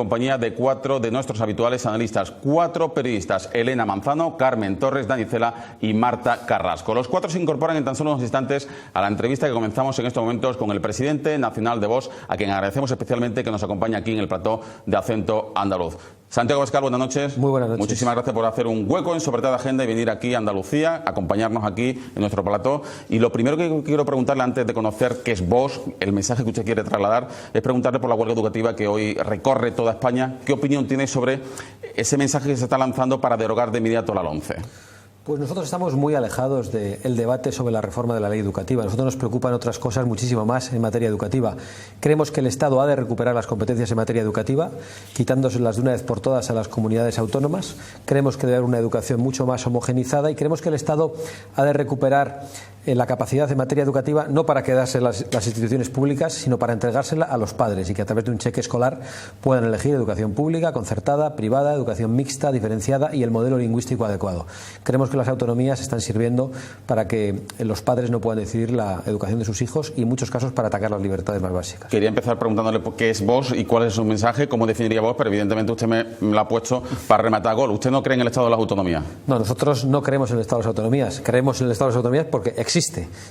Compañía de 4 de nuestros habituales analistas, 4 periodistas: Elena Manzano, Carmen Torres, Dani Cela y Marta Carrasco. Los 4 se incorporan en tan solo unos instantes a la entrevista que comenzamos en estos momentos con el presidente nacional de Vox, a quien agradecemos especialmente que nos acompañe aquí en el plató de Acento Andaluz. Santiago Abascal, buenas noches. Muy buenas noches. Muchísimas gracias por hacer un hueco en su apretada agenda y venir aquí a Andalucía, acompañarnos aquí en nuestro plató. Y lo primero que quiero preguntarle, antes de conocer qué es Vox, el mensaje que usted quiere trasladar, es preguntarle por la huelga educativa que hoy recorre toda España. ¿Qué opinión tiene sobre ese mensaje que se está lanzando para derogar de inmediato la LOMCE? Pues nosotros estamos muy alejados del debate sobre la reforma de la ley educativa. A nosotros nos preocupan otras cosas muchísimo más en materia educativa. Creemos que el Estado ha de recuperar las competencias en materia educativa, quitándoselas de una vez por todas a las comunidades autónomas. Creemos que debe haber una educación mucho más homogeneizada y creemos que el Estado ha de recuperar la capacidad en materia educativa, no para quedarse las instituciones públicas, sino para entregársela a los padres y que a través de un cheque escolar puedan elegir educación pública, concertada, privada, educación mixta, diferenciada y el modelo lingüístico adecuado. Creemos que las autonomías están sirviendo para que los padres no puedan decidir la educación de sus hijos y en muchos casos para atacar las libertades más básicas. Quería empezar preguntándole qué es Vox y cuál es su mensaje, cómo definiría Vox, pero evidentemente usted me lo ha puesto para rematar gol. ¿Usted no cree en el Estado de las autonomías? No, nosotros no creemos en el Estado de las autonomías. Creemos en el Estado de las autonomías porque existe.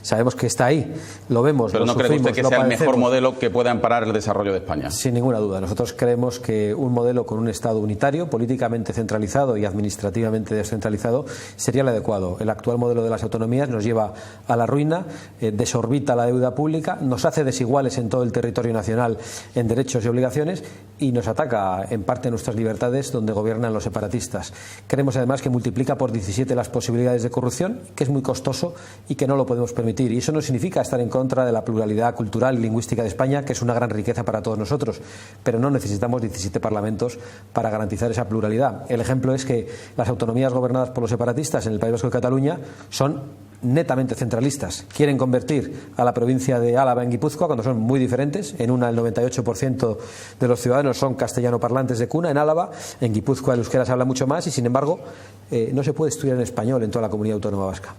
Sabemos que está ahí, lo vemos, pero lo ¿no cree usted que sea el mejor modelo que pueda amparar el desarrollo de España? Sin ninguna duda. Nosotros creemos que un modelo con un Estado unitario, políticamente centralizado y administrativamente descentralizado, sería el adecuado. El actual modelo de las autonomías nos lleva a la ruina, desorbita la deuda pública, nos hace desiguales en todo el territorio nacional en derechos y obligaciones y nos ataca en parte nuestras libertades donde gobiernan los separatistas. Creemos además que multiplica por 17 las posibilidades de corrupción, que es muy costoso y que no lo podemos permitir. Y eso no significa estar en contra de la pluralidad cultural y lingüística de España, que es una gran riqueza para todos nosotros, pero no necesitamos 17 parlamentos para garantizar esa pluralidad. El ejemplo es que las autonomías gobernadas por los separatistas en el País Vasco y Cataluña son netamente centralistas. Quieren convertir a la provincia de Álava en Guipúzcoa cuando son muy diferentes. En una el 98% de los ciudadanos son castellano parlantes de cuna. En Álava, en Guipúzcoa el euskera se habla mucho más y sin embargo no se puede estudiar en español en toda la comunidad autónoma vasca.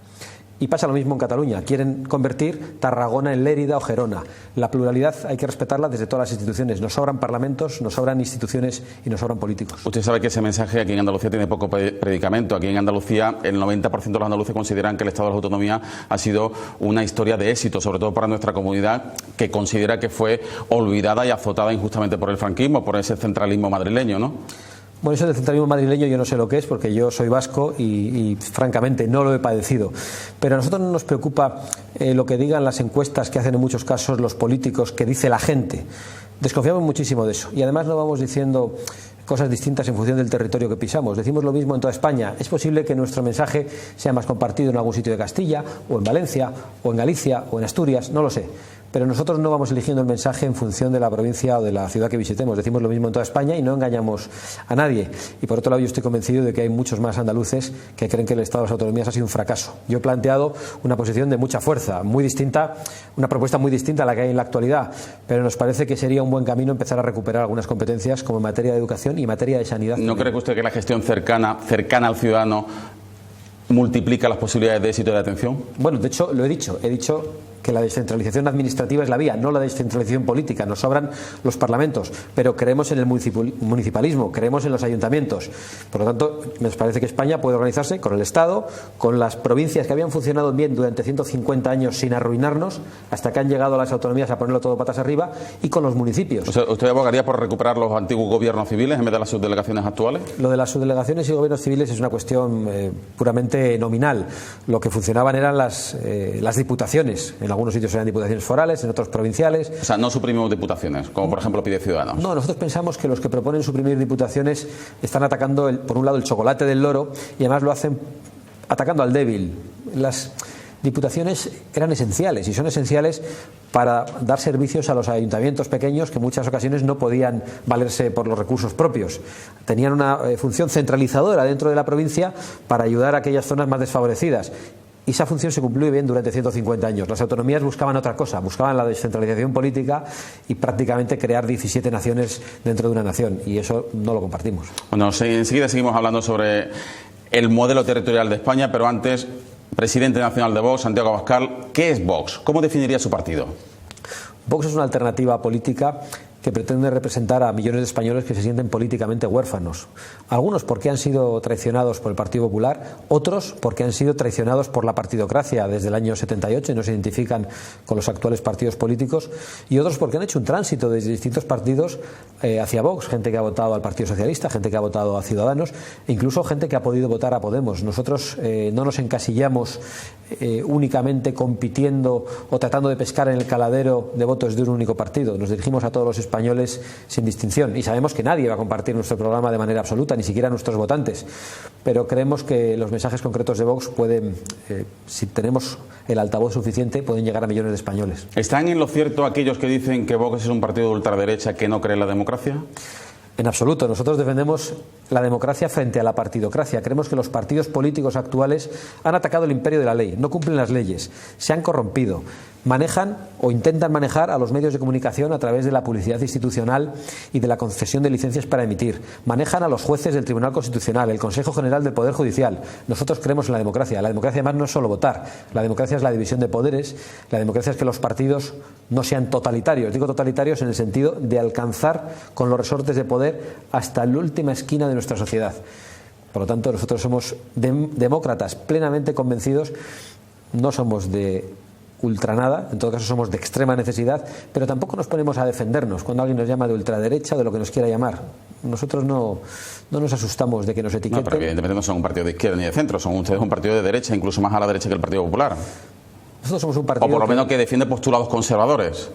Y pasa lo mismo en Cataluña. Quieren convertir Tarragona en Lérida o Gerona. La pluralidad hay que respetarla desde todas las instituciones. Nos sobran parlamentos, nos sobran instituciones y nos sobran políticos. Usted sabe que ese mensaje aquí en Andalucía tiene poco predicamento. Aquí en Andalucía el 90% de los andaluces consideran que el Estado de las Autonomías ha sido una historia de éxito, sobre todo para nuestra comunidad, que considera que fue olvidada y azotada injustamente por el franquismo, por ese centralismo madrileño, ¿no? Bueno, eso del centralismo madrileño yo no sé lo que es porque yo soy vasco y francamente no lo he padecido. Pero a nosotros no nos preocupa lo que digan las encuestas que hacen en muchos casos los políticos, que dice la gente. Desconfiamos muchísimo de eso y además no vamos diciendo cosas distintas en función del territorio que pisamos. Decimos lo mismo en toda España. Es posible que nuestro mensaje sea más compartido en algún sitio de Castilla o en Valencia o en Galicia o en Asturias, no lo sé. Pero nosotros no vamos eligiendo el mensaje en función de la provincia o de la ciudad que visitemos. Decimos lo mismo en toda España y no engañamos a nadie. Y por otro lado, yo estoy convencido de que hay muchos más andaluces que creen que el Estado de las Autonomías ha sido un fracaso. Yo he planteado una posición de mucha fuerza, muy distinta, una propuesta muy distinta a la que hay en la actualidad, pero nos parece que sería un buen camino empezar a recuperar algunas competencias como en materia de educación y en materia de sanidad. ¿No cree usted que la gestión cercana al ciudadano multiplica las posibilidades de éxito y de atención? Bueno, de hecho, lo he dicho que la descentralización administrativa es la vía, no la descentralización política. Nos sobran los parlamentos, pero creemos en el municipalismo, creemos en los ayuntamientos. Por lo tanto, nos parece que España puede organizarse con el Estado, con las provincias que habían funcionado bien durante 150 años sin arruinarnos, hasta que han llegado las autonomías a ponerlo todo patas arriba, y con los municipios. O sea, ¿usted abogaría por recuperar los antiguos gobiernos civiles en vez de las subdelegaciones actuales? Lo de las subdelegaciones y gobiernos civiles es una cuestión puramente nominal. Lo que funcionaban eran las diputaciones. En algunos sitios eran diputaciones forales, en otros provinciales. O sea, no suprimimos diputaciones, como por ejemplo pide Ciudadanos. No, nosotros pensamos que los que proponen suprimir diputaciones están atacando, por un lado, el chocolate del loro y además lo hacen atacando al débil. Las diputaciones eran esenciales y son esenciales para dar servicios a los ayuntamientos pequeños que en muchas ocasiones no podían valerse por los recursos propios. Tenían una función centralizadora dentro de la provincia para ayudar a aquellas zonas más desfavorecidas. Y esa función se cumplió bien durante 150 años. Las autonomías buscaban otra cosa, buscaban la descentralización política y prácticamente crear 17 naciones dentro de una nación, y eso no lo compartimos. Bueno, enseguida seguimos hablando sobre el modelo territorial de España, pero antes, presidente nacional de Vox, Santiago Abascal, ¿qué es Vox? ¿Cómo definiría su partido? Vox es una alternativa política que pretende representar a millones de españoles que se sienten políticamente huérfanos. Algunos porque han sido traicionados por el Partido Popular, otros porque han sido traicionados por la partidocracia desde el año 78 y no se identifican con los actuales partidos políticos, y otros porque han hecho un tránsito desde distintos partidos hacia Vox, gente que ha votado al Partido Socialista, gente que ha votado a Ciudadanos, e incluso gente que ha podido votar a Podemos. Nosotros no nos encasillamos únicamente compitiendo o tratando de pescar en el caladero de votos de un único partido. Nos dirigimos a todos los españoles sin distinción y sabemos que nadie va a compartir nuestro programa de manera absoluta, ni siquiera nuestros votantes, pero creemos que los mensajes concretos de Vox pueden, si tenemos el altavoz suficiente, pueden llegar a millones de españoles. ¿Están en lo cierto aquellos que dicen que Vox es un partido de ultraderecha que no cree en la democracia? En absoluto. Nosotros defendemos la democracia frente a la partidocracia. Creemos que los partidos políticos actuales han atacado el imperio de la ley, no cumplen las leyes, se han corrompido, manejan o intentan manejar a los medios de comunicación a través de la publicidad institucional y de la concesión de licencias para emitir. Manejan a los jueces del Tribunal Constitucional, el Consejo General del Poder Judicial. Nosotros creemos en la democracia. La democracia además no es solo votar. La democracia es la división de poderes. La democracia es que los partidos no sean totalitarios. Digo totalitarios en el sentido de alcanzar con los resortes de poder hasta la última esquina de nuestra sociedad. Por lo tanto, nosotros somos demócratas plenamente convencidos. No somos de ultranada, en todo caso somos de extrema necesidad, pero tampoco nos ponemos a defendernos cuando alguien nos llama de ultraderecha o de lo que nos quiera llamar. Nosotros no nos asustamos de que nos etiqueten. No, pero evidentemente no son un partido de izquierda ni de centro, son ustedes un partido de derecha, incluso más a la derecha que el Partido Popular. Nosotros somos un partido, o por lo menos que defiende postulados conservadores.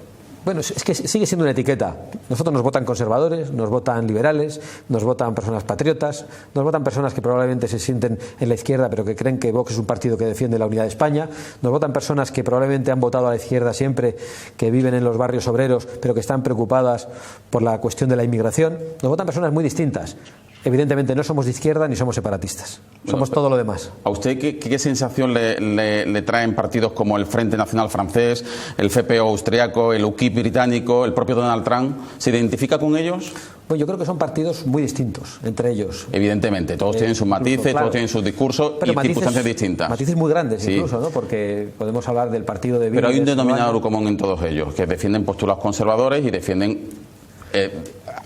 Bueno, es que sigue siendo una etiqueta. Nosotros nos votan conservadores, nos votan liberales, nos votan personas patriotas, nos votan personas que probablemente se sienten en la izquierda pero que creen que Vox es un partido que defiende la unidad de España, nos votan personas que probablemente han votado a la izquierda siempre, que viven en los barrios obreros pero que están preocupadas por la cuestión de la inmigración, nos votan personas muy distintas. Evidentemente no somos de izquierda ni somos separatistas, somos todo lo demás. ¿A usted qué sensación le traen partidos como el Frente Nacional francés, el FPO austriaco, el UKIP británico, el propio Donald Trump? ¿Se identifica con ellos? Bueno, yo creo que son partidos muy distintos entre ellos. Evidentemente, todos tienen sus matices, claro, todos tienen sus discursos y circunstancias distintas. Matices muy grandes, sí, incluso, ¿no? Porque podemos hablar del partido de... Pero hay un denominador común en todos ellos, que defienden postulados conservadores y defienden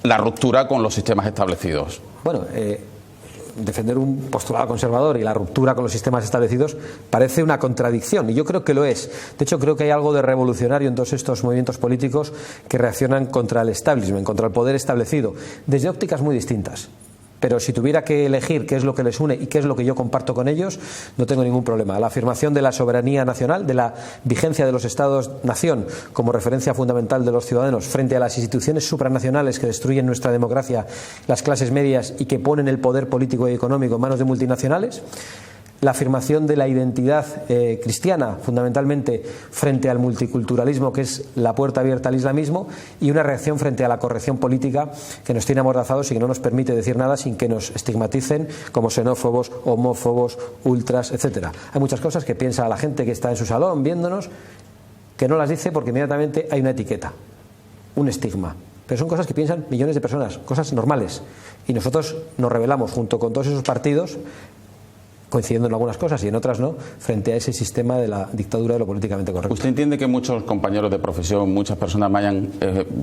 la ruptura con los sistemas establecidos. Bueno, defender un postulado conservador y la ruptura con los sistemas establecidos parece una contradicción, y yo creo que lo es. De hecho, creo que hay algo de revolucionario en todos estos movimientos políticos que reaccionan contra el establishment, contra el poder establecido, desde ópticas muy distintas. Pero si tuviera que elegir qué es lo que les une y qué es lo que yo comparto con ellos, no tengo ningún problema. La afirmación de la soberanía nacional, de la vigencia de los Estados-nación como referencia fundamental de los ciudadanos frente a las instituciones supranacionales que destruyen nuestra democracia, las clases medias y que ponen el poder político y económico en manos de multinacionales. La afirmación de la identidad cristiana, fundamentalmente frente al multiculturalismo, que es la puerta abierta al islamismo, y una reacción frente a la corrección política que nos tiene amordazados y que no nos permite decir nada sin que nos estigmaticen como xenófobos, homófobos, ultras, etcétera. Hay muchas cosas que piensa la gente que está en su salón viéndonos, que no las dice porque inmediatamente hay una etiqueta, un estigma. Pero son cosas que piensan millones de personas, cosas normales. Y nosotros nos rebelamos junto con todos esos partidos, coincidiendo en algunas cosas y en otras no, frente a ese sistema de la dictadura de lo políticamente correcto. ¿Usted entiende que muchos compañeros de profesión, muchas personas me hayan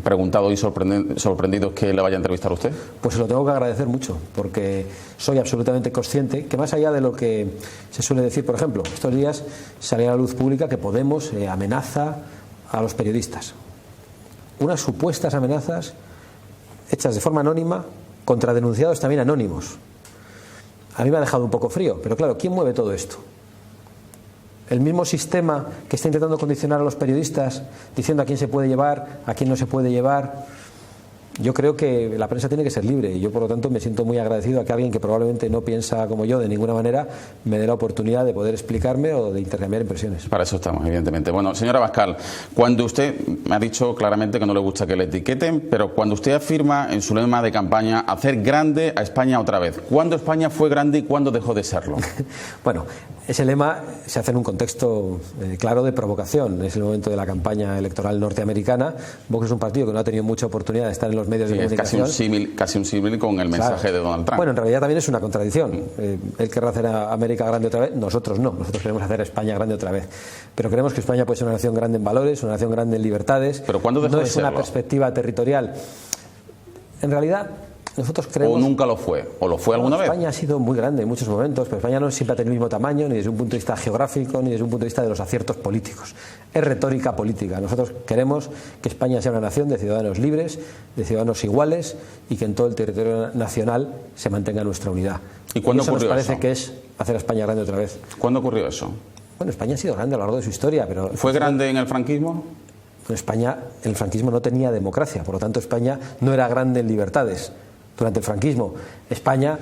preguntado y sorprendidos que le vaya a entrevistar a usted? Pues se lo tengo que agradecer mucho, porque soy absolutamente consciente que más allá de lo que se suele decir, por ejemplo, estos días salía a la luz pública que Podemos amenaza a los periodistas. Unas supuestas amenazas hechas de forma anónima contra denunciados también anónimos. A mí me ha dejado un poco frío, pero claro, ¿quién mueve todo esto? El mismo sistema que está intentando condicionar a los periodistas, diciendo a quién se puede llevar, a quién no se puede llevar. Yo creo que la prensa tiene que ser libre y yo, por lo tanto, me siento muy agradecido a que alguien que probablemente no piensa como yo de ninguna manera me dé la oportunidad de poder explicarme o de intercambiar impresiones. Para eso estamos, evidentemente. Bueno, señora Abascal, cuando usted me ha dicho claramente que no le gusta que le etiqueten, pero cuando usted afirma en su lema de campaña hacer grande a España otra vez, ¿cuándo España fue grande y cuándo dejó de serlo? Bueno, Ese lema se hace en un contexto claro de provocación. Es el momento de la campaña electoral norteamericana. Vox es un partido que no ha tenido mucha oportunidad de estar en los medios de comunicación. Es casi un símil con el mensaje de Donald Trump. Bueno, en realidad también es una contradicción. Él querrá hacer a América grande otra vez, nosotros no. Nosotros queremos hacer a España grande otra vez. Pero creemos que España puede ser una nación grande en valores, una nación grande en libertades. ¿Pero cuándo dejó no de es una serlo? perspectiva territorial. En realidad, nosotros creemos... ¿O nunca lo fue? ¿O lo fue alguna vez? España ha sido muy grande en muchos momentos, pero España no siempre ha tenido el mismo tamaño, ni desde un punto de vista geográfico, ni desde un punto de vista de los aciertos políticos. Es retórica política. Nosotros queremos que España sea una nación de ciudadanos libres, de ciudadanos iguales, y que en todo el territorio nacional se mantenga nuestra unidad. ¿Y cuándo eso ocurrió nos parece eso? que es hacer a España grande otra vez. ¿Cuándo ocurrió eso? Bueno, España ha sido grande a lo largo de su historia, pero... ¿Fue grande en el franquismo? En España, el franquismo no tenía democracia, por lo tanto España no era grande en libertades durante el franquismo. España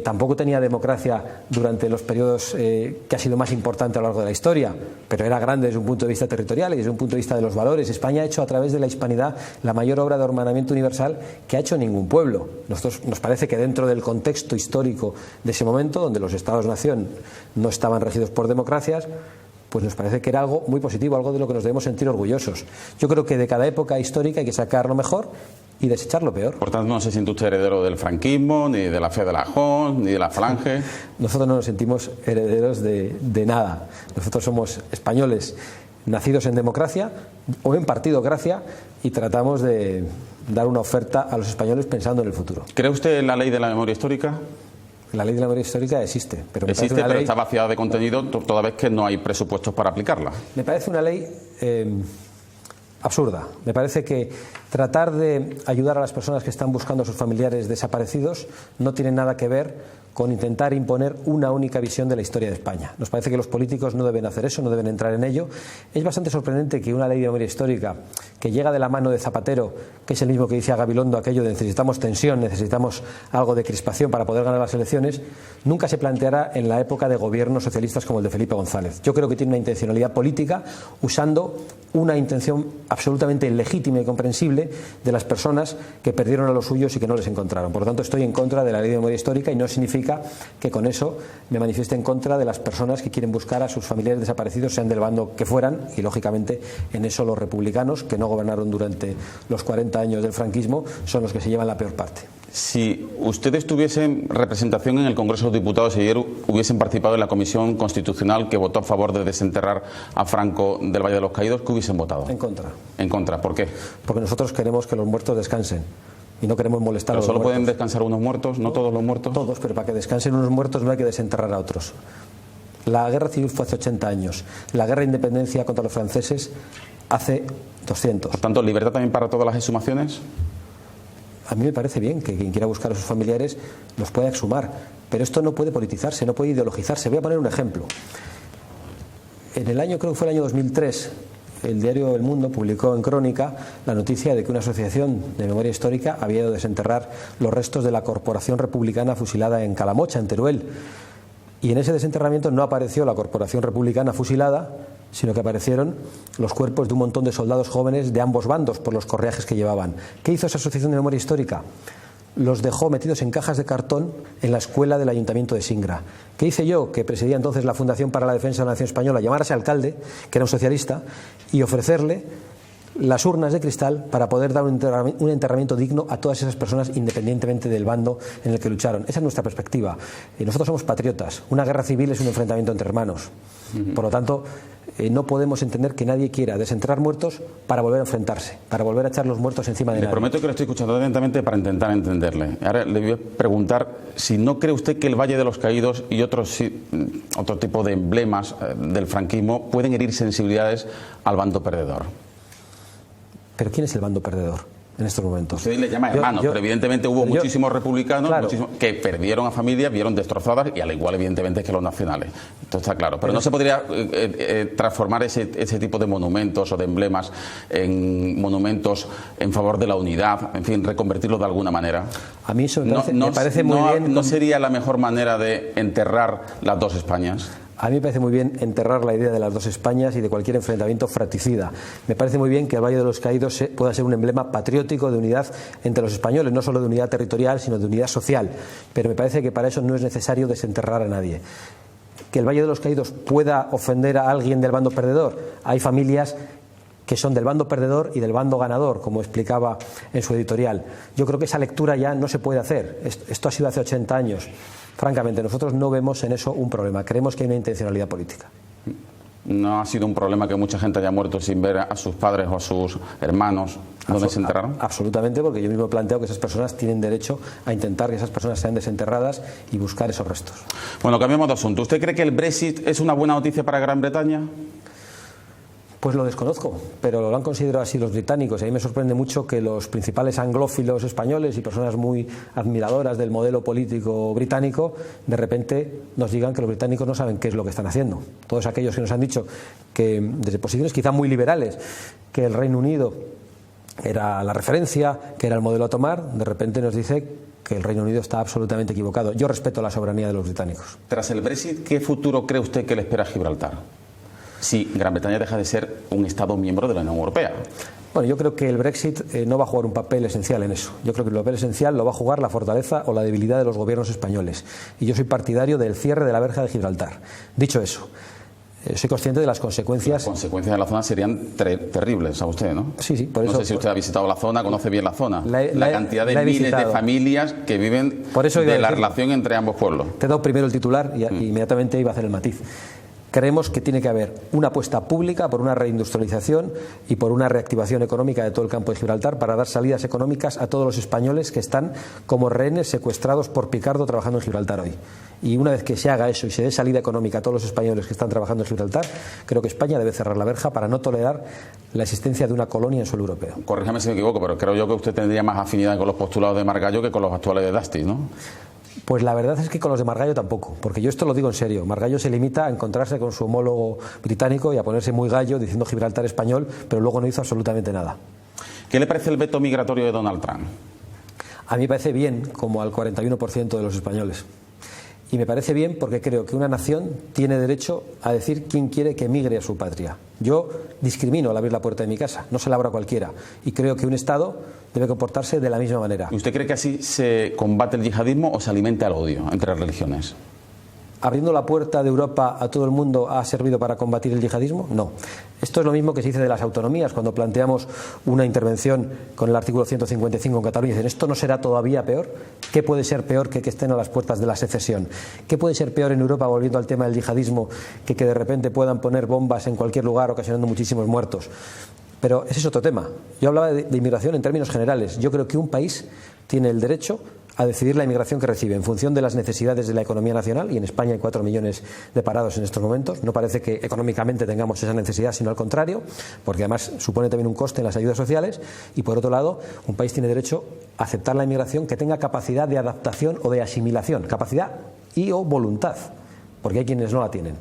tampoco tenía democracia durante los periodos que ha sido más importante a lo largo de la historia, pero era grande desde un punto de vista territorial y desde un punto de vista de los valores. España ha hecho a través de la hispanidad la mayor obra de hermanamiento universal que ha hecho ningún pueblo. Nosotros nos parece que dentro del contexto histórico de ese momento, donde los Estados-nación no estaban regidos por democracias, pues nos parece que era algo muy positivo, algo de lo que nos debemos sentir orgullosos. Yo creo que de cada época histórica hay que sacar lo mejor y desechar lo peor. Por tanto, no se siente usted heredero del franquismo, ni de la fe de la JON, ni de la Falange. Nosotros no nos sentimos herederos de nada. Nosotros somos españoles nacidos en democracia o en partidocracia y tratamos de dar una oferta a los españoles pensando en el futuro. ¿Cree usted en la ley de la memoria histórica? La ley de la memoria histórica existe, pero existe, pero está vaciada de contenido toda vez que no hay presupuestos para aplicarla. Me parece una ley absurda. Me parece que tratar de ayudar a las personas que están buscando a sus familiares desaparecidos no tiene nada que ver con intentar imponer una única visión de la historia de España. Nos parece que los políticos no deben hacer eso, no deben entrar en ello. Es bastante sorprendente que una ley de memoria histórica que llega de la mano de Zapatero, que es el mismo que dice a Gabilondo aquello de necesitamos tensión, necesitamos algo de crispación para poder ganar las elecciones, nunca se planteará en la época de gobiernos socialistas como el de Felipe González. Yo creo que tiene una intencionalidad política usando una intención absolutamente legítima y comprensible de las personas que perdieron a los suyos y que no les encontraron. Por lo tanto, estoy en contra de la ley de memoria histórica y no significa que con eso me manifieste en contra de las personas que quieren buscar a sus familiares desaparecidos, sean del bando que fueran, y lógicamente en eso los republicanos, que no gobernaron durante los 40 años del franquismo, son los que se llevan la peor parte. Si ustedes tuviesen representación en el Congreso de los Diputados y ayer hubiesen participado en la Comisión Constitucional que votó a favor de desenterrar a Franco del Valle de los Caídos, ¿qué hubiesen votado? En contra. ¿En contra? ¿Por qué? Porque nosotros queremos que los muertos descansen y no queremos molestar a los muertos. ¿Pero solo pueden muertos. descansar unos muertos? ¿No todos los muertos? Todos, pero para que descansen unos muertos no hay que desenterrar a otros. La guerra civil fue hace 80 años. La guerra de independencia contra los franceses hace 200. Por tanto, ¿libertad también para todas las exhumaciones? A mí me parece bien que quien quiera buscar a sus familiares los pueda exhumar, pero esto no puede politizarse, no puede ideologizarse. Voy a poner un ejemplo. En el año, creo que fue el año 2003, el diario El Mundo publicó en crónica la noticia de que una asociación de memoria histórica había ido a desenterrar los restos de la Corporación Republicana fusilada en Calamocha, en Teruel. Y en ese desenterramiento no apareció la Corporación Republicana fusilada, sino que aparecieron los cuerpos de un montón de soldados jóvenes de ambos bandos por los correajes que llevaban. ¿Qué hizo esa asociación de memoria histórica? Los dejó metidos en cajas de cartón en la escuela del Ayuntamiento de Singra. ¿Qué hice yo, que presidía entonces la Fundación para la Defensa de la Nación Española? Llamar a ese alcalde, que era un socialista, y ofrecerle las urnas de cristal para poder dar un enterramiento digno a todas esas personas independientemente del bando en el que lucharon. Esa es nuestra perspectiva. Y nosotros somos patriotas. Una guerra civil es un enfrentamiento entre hermanos. Por lo tanto, no podemos entender que nadie quiera desenterrar muertos para volver a enfrentarse, para volver a echar los muertos encima de nadie. Le prometo que lo estoy escuchando atentamente para intentar entenderle. Ahora le voy a preguntar si no cree usted que el Valle de los Caídos y otro tipo de emblemas del franquismo pueden herir sensibilidades al bando perdedor. ¿Pero quién es el bando perdedor en estos momentos? Usted le llama hermanos, pero evidentemente hubo muchísimos republicanos, claro, que perdieron a familias, vieron destrozadas, y al igual evidentemente que los nacionales. Esto está claro. Pero no se podría transformar ese tipo de monumentos o de emblemas en monumentos en favor de la unidad, en fin, reconvertirlo de alguna manera. A mí eso me parece muy bien. ¿No sería la mejor manera de enterrar las dos Españas? A mí me parece muy bien enterrar la idea de las dos Españas y de cualquier enfrentamiento fratricida. Me parece muy bien que el Valle de los Caídos pueda ser un emblema patriótico de unidad entre los españoles, no solo de unidad territorial, sino de unidad social. Pero me parece que para eso no es necesario desenterrar a nadie. que el Valle de los Caídos pueda ofender a alguien del bando perdedor. Hay familias que son del bando perdedor y del bando ganador, como explicaba en su editorial. Yo creo que esa lectura ya no se puede hacer. Esto ha sido hace 80 años. Francamente, nosotros no vemos en eso un problema. Creemos que hay una intencionalidad política. ¿No ha sido un problema que mucha gente haya muerto sin ver a sus padres o a sus hermanos dónde se enterraron? Absolutamente, porque yo mismo he planteado que esas personas tienen derecho a intentar que esas personas sean desenterradas y buscar esos restos. Bueno, cambiamos de asunto. ¿Usted cree que el Brexit es una buena noticia para Gran Bretaña? Pues lo desconozco, pero lo han considerado así los británicos. Y a mí me sorprende mucho que los principales anglófilos españoles y personas muy admiradoras del modelo político británico de repente nos digan que los británicos no saben qué es lo que están haciendo. Todos aquellos que nos han dicho que desde posiciones quizá muy liberales que el Reino Unido era la referencia, que era el modelo a tomar, de repente nos dice que el Reino Unido está absolutamente equivocado. Yo respeto la soberanía de los británicos. Tras el Brexit, ¿qué futuro cree usted que le espera a Gibraltar si Gran Bretaña deja de ser un Estado miembro de la Unión Europea? Bueno, yo creo que el Brexit no va a jugar un papel esencial en eso. Yo creo que el papel esencial lo va a jugar la fortaleza o la debilidad de los gobiernos españoles. Y yo soy partidario del cierre de la verja de Gibraltar. Dicho eso, soy consciente de las consecuencias. Las consecuencias de la zona serían terribles, ¿sabe usted, no? Sí, sí. Por eso, no sé si usted ha visitado la zona, conoce bien la zona. La cantidad de miles de familias que viven de la relación entre ambos pueblos. Te he dado primero el titular y inmediatamente iba a hacer el matiz. Creemos que tiene que haber una apuesta pública por una reindustrialización y por una reactivación económica de todo el campo de Gibraltar para dar salidas económicas a todos los españoles que están como rehenes secuestrados por Picardo trabajando en Gibraltar hoy. Y una vez que se haga eso y se dé salida económica a todos los españoles que están trabajando en Gibraltar, creo que España debe cerrar la verja para no tolerar la existencia de una colonia en suelo europeo. Corríjame si me equivoco, pero creo yo que usted tendría más afinidad con los postulados de Margallo que con los actuales de Dastis, ¿no? Pues la verdad es que con los de Margallo tampoco, porque yo esto lo digo en serio. Margallo se limita a encontrarse con su homólogo británico y a ponerse muy gallo diciendo Gibraltar español, pero luego no hizo absolutamente nada. ¿Qué le parece el veto migratorio de Donald Trump? A mí me parece bien, como al 41% de los españoles. Y me parece bien porque creo que una nación tiene derecho a decir quién quiere que emigre a su patria. Yo discrimino al abrir la puerta de mi casa, no se la abro a cualquiera. Y creo que un Estado debe comportarse de la misma manera. ¿Y usted cree que así se combate el yihadismo o se alimenta el odio entre religiones? ¿Abriendo la puerta de Europa a todo el mundo ha servido para combatir el yihadismo? No. Esto es lo mismo que se dice de las autonomías. Cuando planteamos una intervención con el artículo 155 en Cataluña, dicen, ¿esto no será todavía peor? ¿Qué puede ser peor que estén a las puertas de la secesión? ¿Qué puede ser peor en Europa, volviendo al tema del yihadismo, que de repente puedan poner bombas en cualquier lugar ocasionando muchísimos muertos? Pero ese es otro tema. Yo hablaba de inmigración en términos generales. Yo creo que un país tiene el derecho a decidir la inmigración que recibe en función de las necesidades de la economía nacional, y en España hay 4 millones de parados en estos momentos. No parece que económicamente tengamos esa necesidad, sino al contrario, porque además supone también un coste en las ayudas sociales. Y por otro lado, un país tiene derecho a aceptar la inmigración que tenga capacidad de adaptación o de asimilación, capacidad y o voluntad, porque hay quienes no la tienen.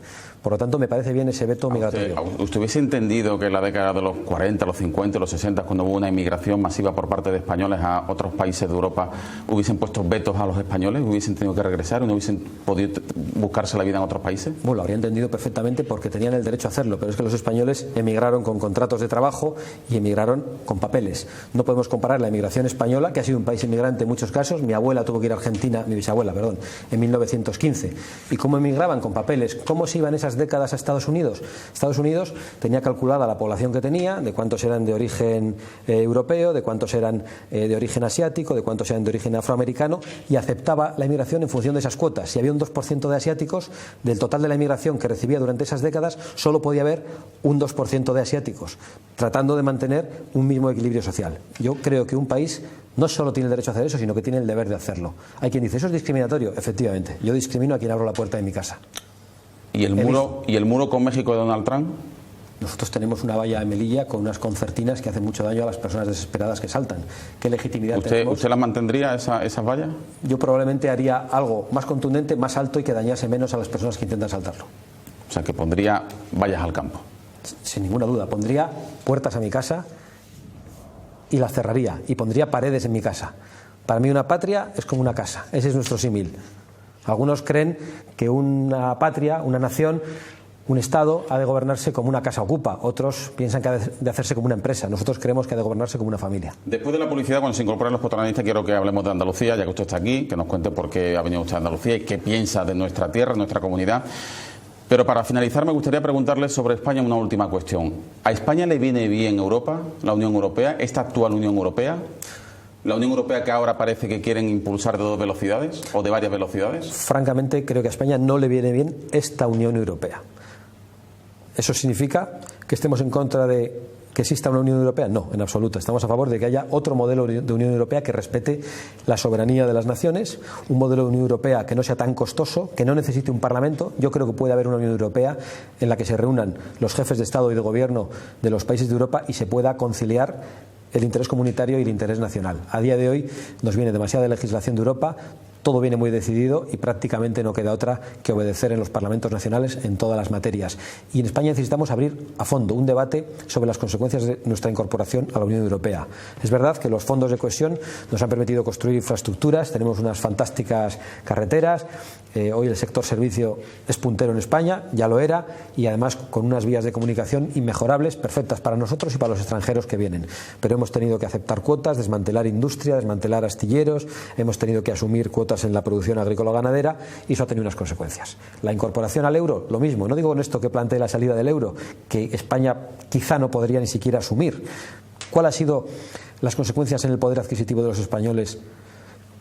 Por lo tanto, me parece bien ese veto migratorio. ¿Usted hubiese entendido que en la década de los 40, los 50, los 60, cuando hubo una inmigración masiva por parte de españoles a otros países de Europa, hubiesen puesto vetos a los españoles, hubiesen tenido que regresar, no hubiesen podido buscarse la vida en otros países? Bueno, lo habría entendido perfectamente porque tenían el derecho a hacerlo, pero es que los españoles emigraron con contratos de trabajo y emigraron con papeles. No podemos comparar la emigración española, que ha sido un país inmigrante en muchos casos. Mi abuela tuvo que ir a Argentina, mi bisabuela, perdón, en 1915. ¿Y cómo emigraban? Con papeles. ¿Cómo se iban esas décadas a Estados Unidos? Estados Unidos tenía calculada la población que tenía, de cuántos eran de origen europeo, de cuántos eran de origen asiático, de cuántos eran de origen afroamericano, y aceptaba la inmigración en función de esas cuotas. Si había un 2% de asiáticos, del total de la inmigración que recibía durante esas décadas, solo podía haber un 2% de asiáticos, tratando de mantener un mismo equilibrio social. Yo creo que un país no solo tiene el derecho a hacer eso, sino que tiene el deber de hacerlo. Hay quien dice, ¿eso es discriminatorio? Efectivamente, yo discrimino a quien abro la puerta de mi casa. ¿Y el muro con México de Donald Trump? Nosotros tenemos una valla en Melilla con unas concertinas que hacen mucho daño a las personas desesperadas que saltan. ¿Qué legitimidad tenemos? ¿Usted las mantendría, esas vallas? Yo probablemente haría algo más contundente, más alto y que dañase menos a las personas que intentan saltarlo. O sea, que pondría vallas al campo. Sin ninguna duda. Pondría puertas a mi casa y las cerraría. Y pondría paredes en mi casa. Para mí una patria es como una casa. Ese es nuestro símil. Algunos creen que una patria, una nación, un Estado ha de gobernarse como una casa ocupa. Otros piensan que ha de hacerse como una empresa. Nosotros creemos que ha de gobernarse como una familia. Después de la publicidad, cuando se incorporan los catalanistas, quiero que hablemos de Andalucía, ya que usted está aquí, que nos cuente por qué ha venido usted a Andalucía y qué piensa de nuestra tierra, nuestra comunidad. Pero para finalizar me gustaría preguntarles sobre España una última cuestión. ¿A España le viene bien Europa, la Unión Europea, esta actual Unión Europea? ¿La Unión Europea que ahora parece que quieren impulsar de 2 velocidades o de varias velocidades? Francamente, creo que a España no le viene bien esta Unión Europea. ¿Eso significa que estemos en contra de que exista una Unión Europea? No, en absoluto. Estamos a favor de que haya otro modelo de Unión Europea que respete la soberanía de las naciones, un modelo de Unión Europea que no sea tan costoso, que no necesite un Parlamento. Yo creo que puede haber una Unión Europea en la que se reúnan los jefes de Estado y de Gobierno de los países de Europa y se pueda conciliar el interés comunitario y el interés nacional. A día de hoy nos viene demasiada legislación de Europa, todo viene muy decidido y prácticamente no queda otra que obedecer en los parlamentos nacionales en todas las materias. Y en España necesitamos abrir a fondo un debate sobre las consecuencias de nuestra incorporación a la Unión Europea. Es verdad que los fondos de cohesión nos han permitido construir infraestructuras, tenemos unas fantásticas carreteras, hoy el sector servicio es puntero en España, ya lo era, y además con unas vías de comunicación inmejorables, perfectas para nosotros y para los extranjeros que vienen. Pero hemos tenido que aceptar cuotas, desmantelar industria, desmantelar astilleros, hemos tenido que asumir cuotas en la producción agrícola-ganadera y eso ha tenido unas consecuencias. La incorporación al euro, lo mismo. No digo con esto que plantee la salida del euro, que España quizá no podría ni siquiera asumir. ¿Cuál han sido las consecuencias en el poder adquisitivo de los españoles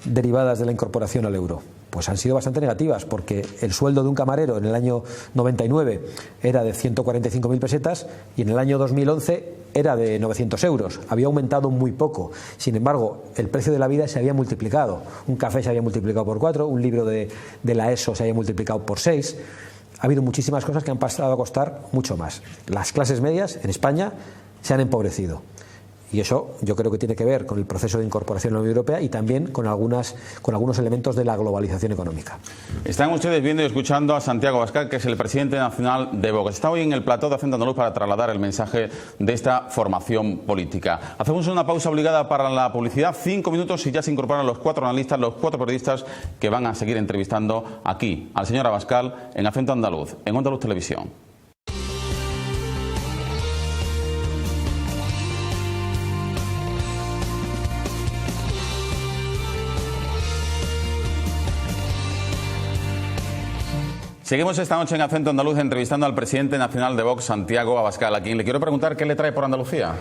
derivadas de la incorporación al euro? Pues han sido bastante negativas, porque el sueldo de un camarero en el año 99 era de 145.000 pesetas y en el año 2011 era de 900 euros. Había aumentado muy poco. Sin embargo, el precio de la vida se había multiplicado. Un café se había multiplicado por 4, un libro de la ESO se había multiplicado por 6. Ha habido muchísimas cosas que han pasado a costar mucho más. Las clases medias en España se han empobrecido. Y eso yo creo que tiene que ver con el proceso de incorporación a la Unión Europea y también con algunos elementos de la globalización económica. Están ustedes viendo y escuchando a Santiago Abascal, que es el presidente nacional de Vox. Está hoy en el plató de Acento Andaluz para trasladar el mensaje de esta formación política. Hacemos una pausa obligada para la publicidad, 5 minutos y ya se incorporan los 4 analistas, los 4 periodistas que van a seguir entrevistando aquí al señor Abascal en Acento Andaluz, en Onda Luz Televisión. Seguimos esta noche en Acento Andaluz entrevistando al presidente nacional de Vox, Santiago Abascal, a quien le quiero preguntar qué le trae por Andalucía.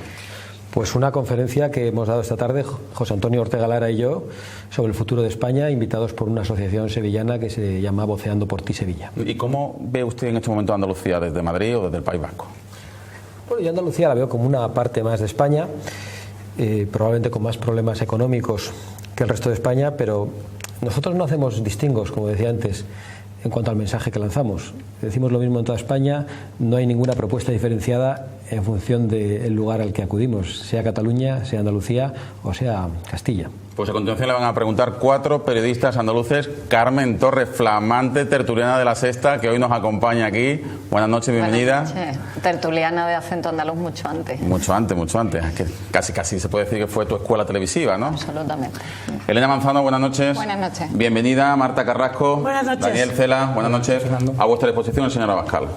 Pues una conferencia que hemos dado esta tarde, José Antonio Ortega Lara y yo, sobre el futuro de España, invitados por una asociación sevillana que se llama Voceando por ti Sevilla. ¿Y cómo ve usted en este momento Andalucía, desde Madrid o desde el País Vasco? Bueno, yo Andalucía la veo como una parte más de España, probablemente con más problemas económicos que el resto de España, pero nosotros no hacemos distingos, como decía antes, en cuanto al mensaje que lanzamos. Decimos lo mismo en toda España, no hay ninguna propuesta diferenciada en función del lugar al que acudimos, sea Cataluña, sea Andalucía o sea Castilla. Pues a continuación le van a preguntar 4 periodistas andaluces. Carmen Torres, flamante tertuliana de La Sexta, que hoy nos acompaña aquí. Buenas noches, bienvenida. Buenas noches. Tertuliana de Acento Andaluz mucho antes. Mucho antes. Que casi se puede decir que fue tu escuela televisiva, ¿no? Absolutamente. Elena Manzano, buenas noches. Buenas noches. Bienvenida. Marta Carrasco. Buenas noches. Daniel Cela, buenas noches. A vuestra disposición el señor Abascal.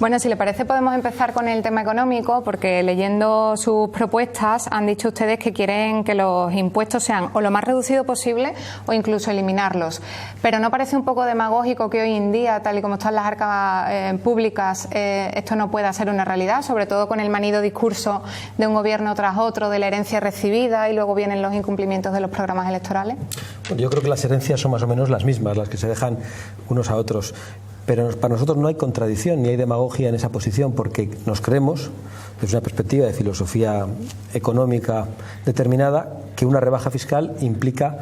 Bueno, si le parece podemos empezar con el tema económico, porque leyendo sus propuestas han dicho ustedes que quieren que los impuestos sean o lo más reducido posible o incluso eliminarlos. Pero ¿no parece un poco demagógico que hoy en día, tal y como están las arcas públicas, esto no pueda ser una realidad, sobre todo con el manido discurso de un gobierno tras otro de la herencia recibida y luego vienen los incumplimientos de los programas electorales? Bueno, yo creo que las herencias son más o menos las mismas, las que se dejan unos a otros. Pero para nosotros no hay contradicción ni hay demagogia en esa posición, porque nos creemos, desde una perspectiva de filosofía económica determinada, que una rebaja fiscal implica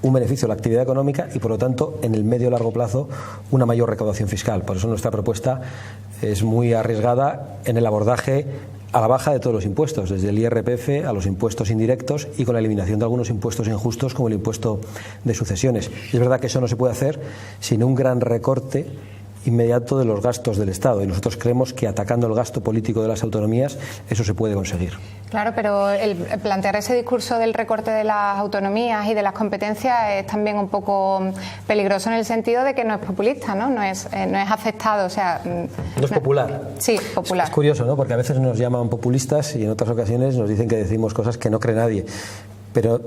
un beneficio a la actividad económica y, por lo tanto, en el medio o largo plazo, una mayor recaudación fiscal. Por eso nuestra propuesta es muy arriesgada en el abordaje a la baja de todos los impuestos, desde el IRPF a los impuestos indirectos y con la eliminación de algunos impuestos injustos como el impuesto de sucesiones. Y es verdad que eso no se puede hacer sin un gran recorte inmediato de los gastos del Estado, y nosotros creemos que atacando el gasto político de las autonomías eso se puede conseguir. Claro, pero el plantear ese discurso del recorte de las autonomías y de las competencias es también un poco peligroso en el sentido de que no es populista, ¿no? No es aceptado, o sea... No es popular. Sí, popular. Es curioso, ¿no? Porque a veces nos llaman populistas y en otras ocasiones nos dicen que decimos cosas que no cree nadie. Pero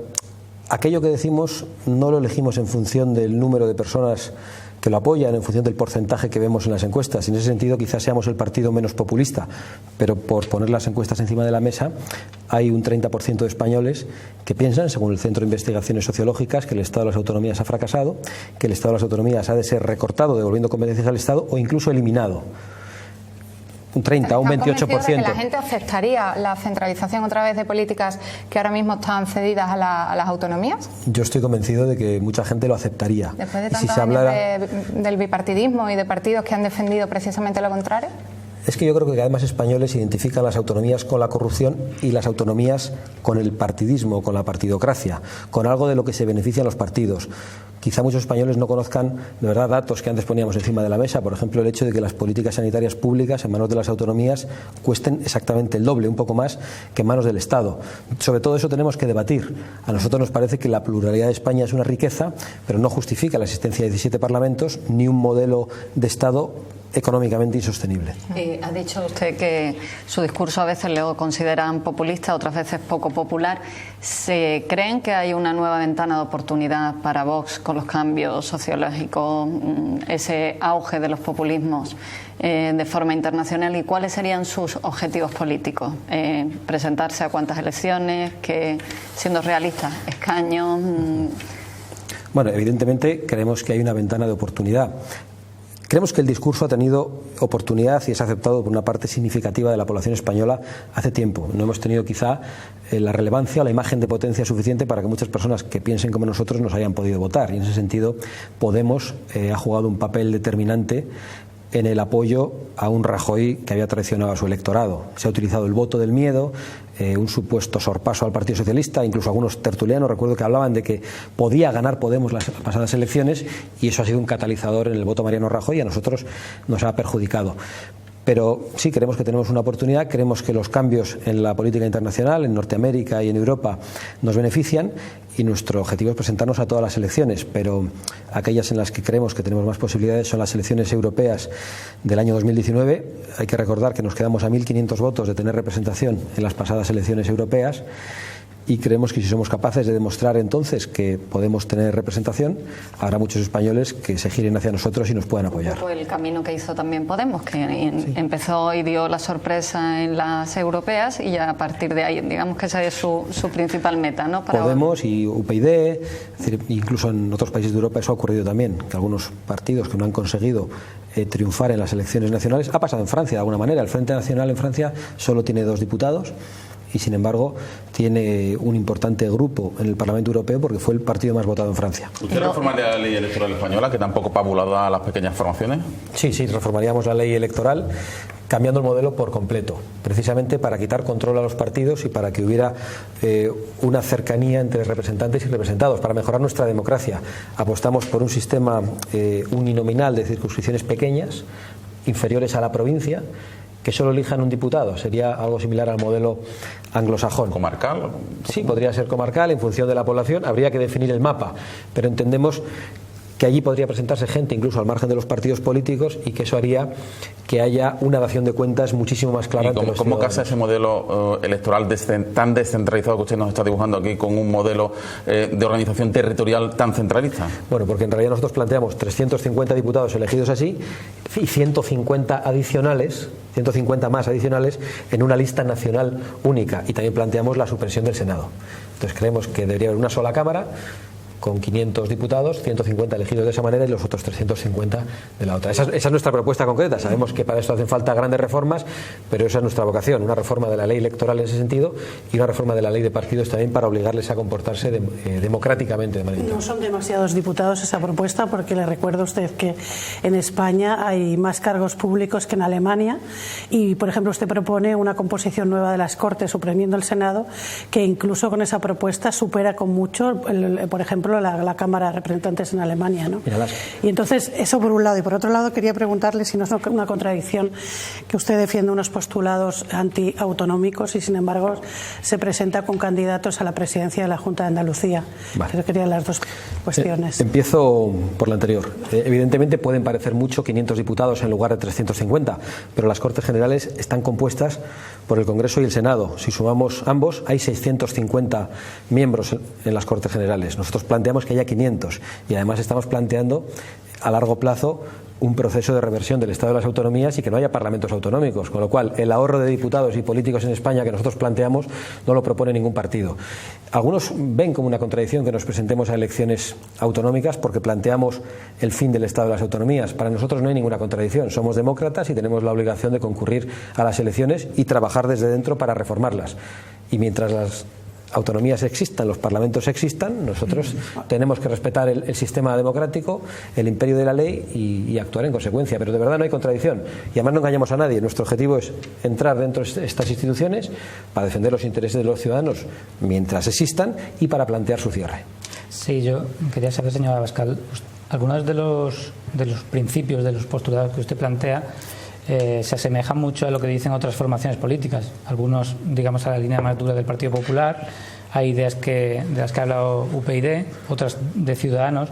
aquello que decimos no lo elegimos en función del número de personas que lo apoyan, en función del porcentaje que vemos en las encuestas. En ese sentido, quizás seamos el partido menos populista, pero por poner las encuestas encima de la mesa, hay un 30% de españoles que piensan, según el Centro de Investigaciones Sociológicas, que el Estado de las Autonomías ha fracasado, que el Estado de las Autonomías ha de ser recortado, devolviendo competencias al Estado, o incluso eliminado. Un 30 o un 28%. ¿De que la gente aceptaría la centralización otra vez de políticas que ahora mismo están cedidas a las autonomías? Yo estoy convencido de que mucha gente lo aceptaría. Después de tantos años del bipartidismo y de partidos que han defendido precisamente lo contrario. Es que yo creo que cada vez más españoles identifican las autonomías con la corrupción y las autonomías con el partidismo, con la partidocracia, con algo de lo que se benefician los partidos. Quizá muchos españoles no conozcan de verdad datos que antes poníamos encima de la mesa, por ejemplo el hecho de que las políticas sanitarias públicas en manos de las autonomías cuesten exactamente el doble, un poco más, que en manos del Estado. Sobre todo eso tenemos que debatir. A nosotros nos parece que la pluralidad de España es una riqueza, pero no justifica la existencia de 17 parlamentos ni un modelo de Estado económicamente insostenible. Ha dicho usted que su discurso a veces lo consideran populista, otras veces poco popular. ¿Se creen que hay una nueva ventana de oportunidad para Vox con los cambios sociológicos, ese auge de los populismos de forma internacional? ¿Y cuáles serían sus objetivos políticos? ¿Presentarse a cuántas elecciones? Que, siendo realistas, escaños. Bueno, evidentemente creemos que hay una ventana de oportunidad. Creemos que el discurso ha tenido oportunidad y es aceptado por una parte significativa de la población española hace tiempo. No hemos tenido quizá la relevancia o la imagen de potencia suficiente para que muchas personas que piensen como nosotros nos hayan podido votar. Y en ese sentido Podemos ha jugado un papel determinante en el apoyo a un Rajoy que había traicionado a su electorado. Se ha utilizado el voto del miedo, un supuesto sorpaso al Partido Socialista, incluso algunos tertulianos recuerdo que hablaban de que podía ganar Podemos las pasadas elecciones, y eso ha sido un catalizador en el voto Mariano Rajoy y a nosotros nos ha perjudicado. Pero sí, creemos que tenemos una oportunidad, creemos que los cambios en la política internacional, en Norteamérica y en Europa, nos benefician, y nuestro objetivo es presentarnos a todas las elecciones, pero aquellas en las que creemos que tenemos más posibilidades son las elecciones europeas del año 2019. Hay que recordar que nos quedamos a 1.500 votos de tener representación en las pasadas elecciones europeas, y creemos que si somos capaces de demostrar entonces que podemos tener representación, habrá muchos españoles que se giren hacia nosotros y nos puedan apoyar. Un poco el camino que hizo también Podemos, que empezó y dio la sorpresa en las europeas, y ya a partir de ahí, digamos que esa es su principal meta, ¿no? Para Podemos y UPyD, es decir, incluso en otros países de Europa eso ha ocurrido también, que algunos partidos que no han conseguido triunfar en las elecciones nacionales, ha pasado en Francia de alguna manera. El Frente Nacional en Francia solo tiene 2 diputados, y sin embargo tiene un importante grupo en el Parlamento Europeo porque fue el partido más votado en Francia. ¿Usted reformaría la ley electoral española, que tampoco pabulada a las pequeñas formaciones? Sí, reformaríamos la ley electoral cambiando el modelo por completo, precisamente para quitar control a los partidos y para que hubiera una cercanía entre representantes y representados, para mejorar nuestra democracia. Apostamos por un sistema uninominal de circunscripciones pequeñas, inferiores a la provincia, que solo elijan un diputado. Sería algo similar al modelo anglosajón. ¿Comarcal? Sí, podría ser comarcal en función de la población. Habría que definir el mapa, pero entendemos que allí podría presentarse gente incluso al margen de los partidos políticos, y que eso haría que haya una dación de cuentas muchísimo más clara. ¿Y cómo casa ese modelo electoral tan descentralizado que usted nos está dibujando aquí con un modelo de organización territorial tan centralista? Bueno, porque en realidad nosotros planteamos 350 diputados elegidos así y 150 más adicionales en una lista nacional única, y también planteamos la supresión del Senado. Entonces creemos que debería haber una sola Cámara con 500 diputados, 150 elegidos de esa manera y los otros 350 de la otra. Esa es nuestra propuesta concreta. Sabemos que para esto hacen falta grandes reformas, pero esa es nuestra vocación, una reforma de la ley electoral en ese sentido y una reforma de la ley de partidos también para obligarles a comportarse democráticamente de manera. No son demasiados diputados esa propuesta, porque le recuerdo a usted que en España hay más cargos públicos que en Alemania, y por ejemplo usted propone una composición nueva de las Cortes suprimiendo el Senado, que incluso con esa propuesta supera con mucho, por ejemplo, ejemplo, la Cámara de Representantes en Alemania, ¿no? Y entonces, eso por un lado. Y por otro lado, quería preguntarle si no es una contradicción que usted defiende unos postulados antiautonómicos y, sin embargo, se presenta con candidatos a la presidencia de la Junta de Andalucía. Vale. Yo quería las dos cuestiones. Empiezo por la anterior. Evidentemente pueden parecer mucho 500 diputados en lugar de 350, pero las Cortes Generales están compuestas por el Congreso y el Senado. Si sumamos ambos, hay 650 miembros en las Cortes Generales. Nosotros planteamos que haya 500 y además estamos planteando a largo plazo un proceso de reversión del Estado de las autonomías y que no haya parlamentos autonómicos, con lo cual el ahorro de diputados y políticos en España que nosotros planteamos no lo propone ningún partido. Algunos ven como una contradicción que nos presentemos a elecciones autonómicas porque planteamos el fin del Estado de las autonomías. Para nosotros no hay ninguna contradicción, somos demócratas y tenemos la obligación de concurrir a las elecciones y trabajar desde dentro para reformarlas. Y mientras las autonomías existan, los parlamentos existan, nosotros tenemos que respetar el sistema democrático, el imperio de la ley y actuar en consecuencia, pero de verdad no hay contradicción y además no engañamos a nadie. Nuestro objetivo es entrar dentro de estas instituciones para defender los intereses de los ciudadanos mientras existan y para plantear su cierre. Sí, yo quería saber, señora Abascal, algunos de los principios, de los postulados que usted plantea se asemejan mucho a lo que dicen otras formaciones políticas. Algunos, digamos, a la línea más dura del Partido Popular. Hay ideas de las que ha hablado UPyD, otras de Ciudadanos.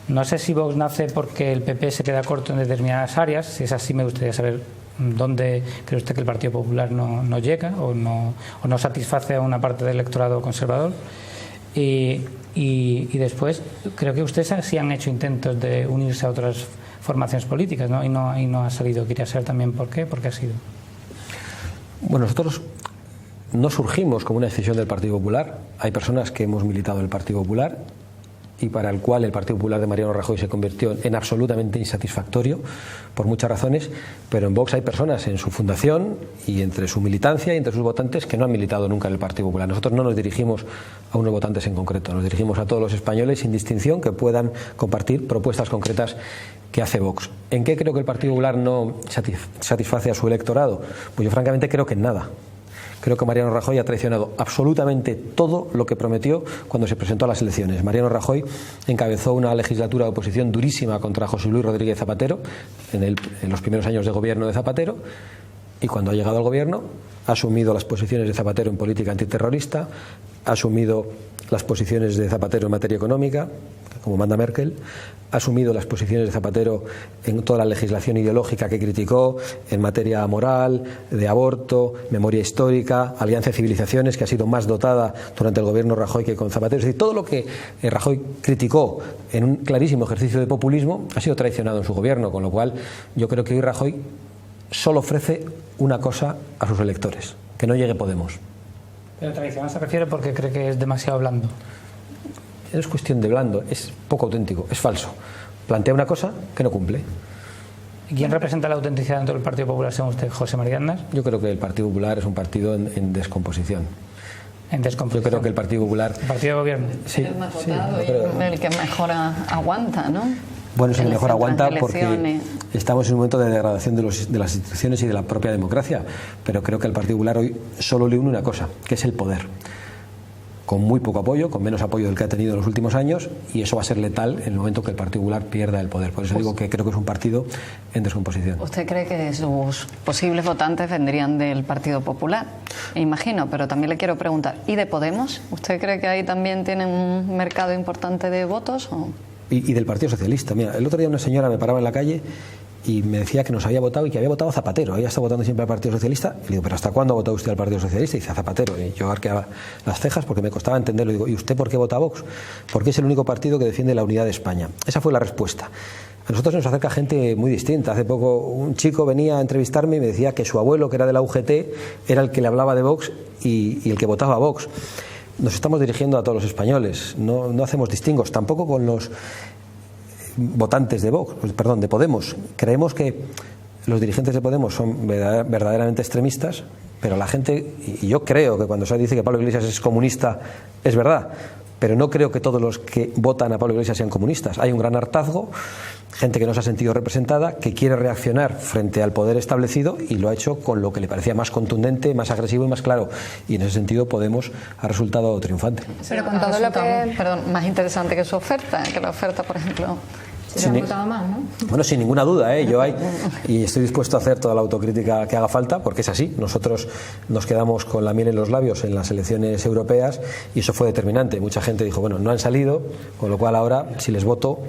No sé si Vox nace porque el PP se queda corto en determinadas áreas. Si es así, me gustaría saber dónde cree usted que el Partido Popular no llega o no satisface a una parte del electorado conservador. Y después, creo que ustedes sí han hecho intentos de unirse a otras formaciones políticas, ¿no? Y no ha salido. Quería saber también por qué ha sido. Bueno, nosotros no surgimos como una decisión del Partido Popular. Hay personas que hemos militado en el Partido Popular y para el cual el Partido Popular de Mariano Rajoy se convirtió en absolutamente insatisfactorio por muchas razones, pero en Vox hay personas en su fundación y entre su militancia y entre sus votantes que no han militado nunca en el Partido Popular. Nosotros no nos dirigimos a unos votantes en concreto, nos dirigimos a todos los españoles sin distinción que puedan compartir propuestas concretas que hace Vox. ¿En qué creo que el Partido Popular no satisface a su electorado? Pues yo francamente creo que en nada. Creo que Mariano Rajoy ha traicionado absolutamente todo lo que prometió cuando se presentó a las elecciones. Mariano Rajoy encabezó una legislatura de oposición durísima contra José Luis Rodríguez Zapatero en los primeros años de gobierno de Zapatero, y cuando ha llegado al gobierno ha asumido las posiciones de Zapatero en política antiterrorista, ha asumido las posiciones de Zapatero en materia económica, como manda Merkel, ha asumido las posiciones de Zapatero en toda la legislación ideológica que criticó en materia moral, de aborto, memoria histórica, alianza de civilizaciones, que ha sido más dotada durante el gobierno Rajoy que con Zapatero. Es decir, todo lo que Rajoy criticó en un clarísimo ejercicio de populismo ha sido traicionado en su gobierno, con lo cual yo creo que hoy Rajoy solo ofrece una cosa a sus electores, que no llegue Podemos. Pero tradicional se refiere porque cree que es demasiado blando. No es cuestión de blando, es poco auténtico, es falso. Plantea una cosa que no cumple. ¿Y quién representa la autenticidad dentro del Partido Popular, según usted, José María Aznar? Yo creo que el Partido Popular es un partido en descomposición. En descomposición. Yo creo que el Partido Popular... ¿El partido de gobierno? Sí, el más votado y el que mejor aguanta, ¿no? Bueno, es el En mejor aguanta porque elecciones. estamos en un momento de degradación de las instituciones y de la propia democracia, pero creo que el Partido Popular hoy solo le une una cosa, que es el poder. Con muy poco apoyo, con menos apoyo del que ha tenido en los últimos años, y eso va a ser letal en el momento que el Partido Popular pierda el poder. Por eso digo que creo que es un partido en descomposición. ¿Usted cree que sus posibles votantes vendrían del Partido Popular? Imagino, pero también le quiero preguntar, ¿y de Podemos? ¿Usted cree que ahí también tienen un mercado importante de votos? ¿O? Y del Partido Socialista. Mira, el otro día una señora me paraba en la calle y me decía que nos había votado y que había votado a Zapatero. Ella está votando siempre al Partido Socialista. Y le digo, ¿pero hasta cuándo ha votado usted al Partido Socialista? Y dice, a Zapatero. Y yo arqueaba las cejas porque me costaba entenderlo. Y digo, ¿y usted por qué vota a Vox? Porque es el único partido que defiende la unidad de España. Esa fue la respuesta. A nosotros nos acerca gente muy distinta. Hace poco un chico venía a entrevistarme y me decía que su abuelo, que era de la UGT, era el que le hablaba de Vox y el que votaba a Vox. Nos estamos dirigiendo a todos los españoles. No hacemos distingos, tampoco con los votantes de Podemos. Creemos que los dirigentes de Podemos son verdaderamente extremistas, pero la gente, y yo creo que cuando se dice que Pablo Iglesias es comunista, es verdad, pero no creo que todos los que votan a Pablo Iglesias sean comunistas. Hay un gran hartazgo gente que no se ha sentido representada, que quiere reaccionar frente al poder establecido y lo ha hecho con lo que le parecía más contundente, más agresivo y más claro. Y en ese sentido Podemos ha resultado triunfante. Pero con todo lo que... Perdón, más interesante que su oferta, que la oferta, por ejemplo... Bueno, sin ninguna duda, y estoy dispuesto a hacer toda la autocrítica que haga falta, porque es así. Nosotros nos quedamos con la miel en los labios en las elecciones europeas y eso fue determinante. Mucha gente dijo, bueno, no han salido, con lo cual ahora, si les voto,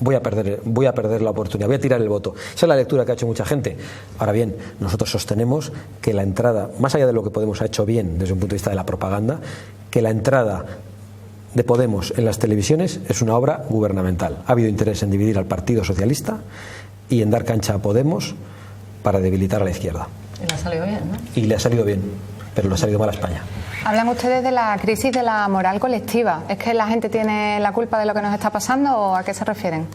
voy a perder la oportunidad, voy a tirar el voto. Esa es la lectura que ha hecho mucha gente. Ahora bien, nosotros sostenemos que la entrada, más allá de lo que Podemos ha hecho bien desde un punto de vista de la propaganda, que la entrada de Podemos en las televisiones es una obra gubernamental. Ha habido interés en dividir al Partido Socialista y en dar cancha a Podemos para debilitar a la izquierda. Y le ha salido bien, ¿no? Y le ha salido bien, pero le ha salido mal a España. Hablan ustedes de la crisis de la moral colectiva. ¿Es que la gente tiene la culpa de lo que nos está pasando o a qué se refieren?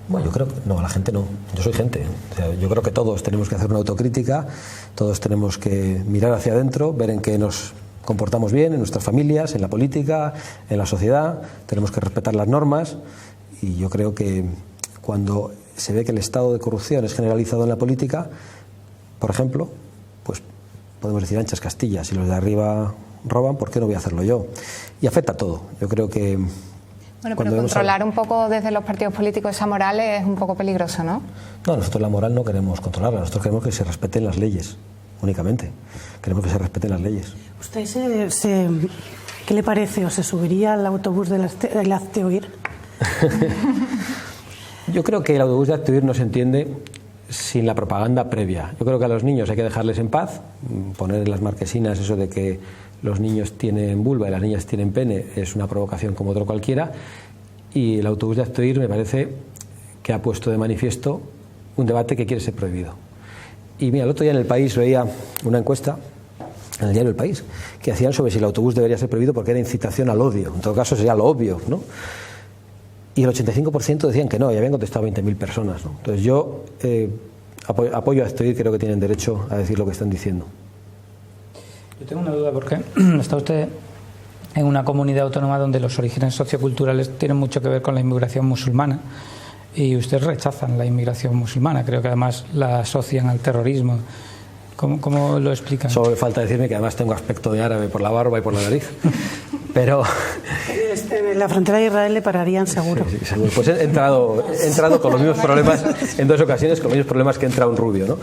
Bueno, yo creo que no, la gente no. Yo soy gente. O sea, yo creo que todos tenemos que hacer una autocrítica, todos tenemos que mirar hacia adentro, ver en qué nos comportamos bien en nuestras familias, en la política, en la sociedad. Tenemos que respetar las normas y yo creo que cuando se ve que el estado de corrupción es generalizado en la política, por ejemplo, pues podemos decir anchas Castilla, si los de arriba roban, ¿por qué no voy a hacerlo yo? Y afecta a todo. Yo creo que... Bueno, pero controlar un poco desde los partidos políticos esa moral es un poco peligroso, ¿no? No, nosotros la moral no queremos controlarla, nosotros queremos que se respeten las leyes, únicamente. Queremos que se respeten las leyes. ¿Usted qué le parece? ¿O se subiría al autobús del Hazte Oír? Yo creo que el autobús de Hazte Oír no se entiende sin la propaganda previa. Yo creo que a los niños hay que dejarles en paz, poner en las marquesinas eso de que los niños tienen vulva y las niñas tienen pene es una provocación como otro cualquiera, y el autobús de Hazte Oír me parece que ha puesto de manifiesto un debate que quiere ser prohibido. Y mira, el otro día en El País veía una encuesta, en el diario El País, que hacían sobre si el autobús debería ser prohibido porque era incitación al odio. En todo caso sería lo obvio, ¿no? Y el 85% decían que no, y habían contestado 20.000 personas, ¿no? Entonces yo apoyo a Hazte Oír, creo que tienen derecho a decir lo que están diciendo. Yo tengo una duda porque está usted en una comunidad autónoma donde los orígenes socioculturales tienen mucho que ver con la inmigración musulmana y ustedes rechazan la inmigración musulmana, creo que además la asocian al terrorismo. ¿Cómo lo explican? Solo me falta decirme que además tengo aspecto de árabe por la barba y por la nariz. Pero... En la frontera de Israel le pararían seguro. Sí, seguro. Pues he entrado con los mismos problemas en 2 ocasiones, con los mismos problemas que entra un rubio, ¿no?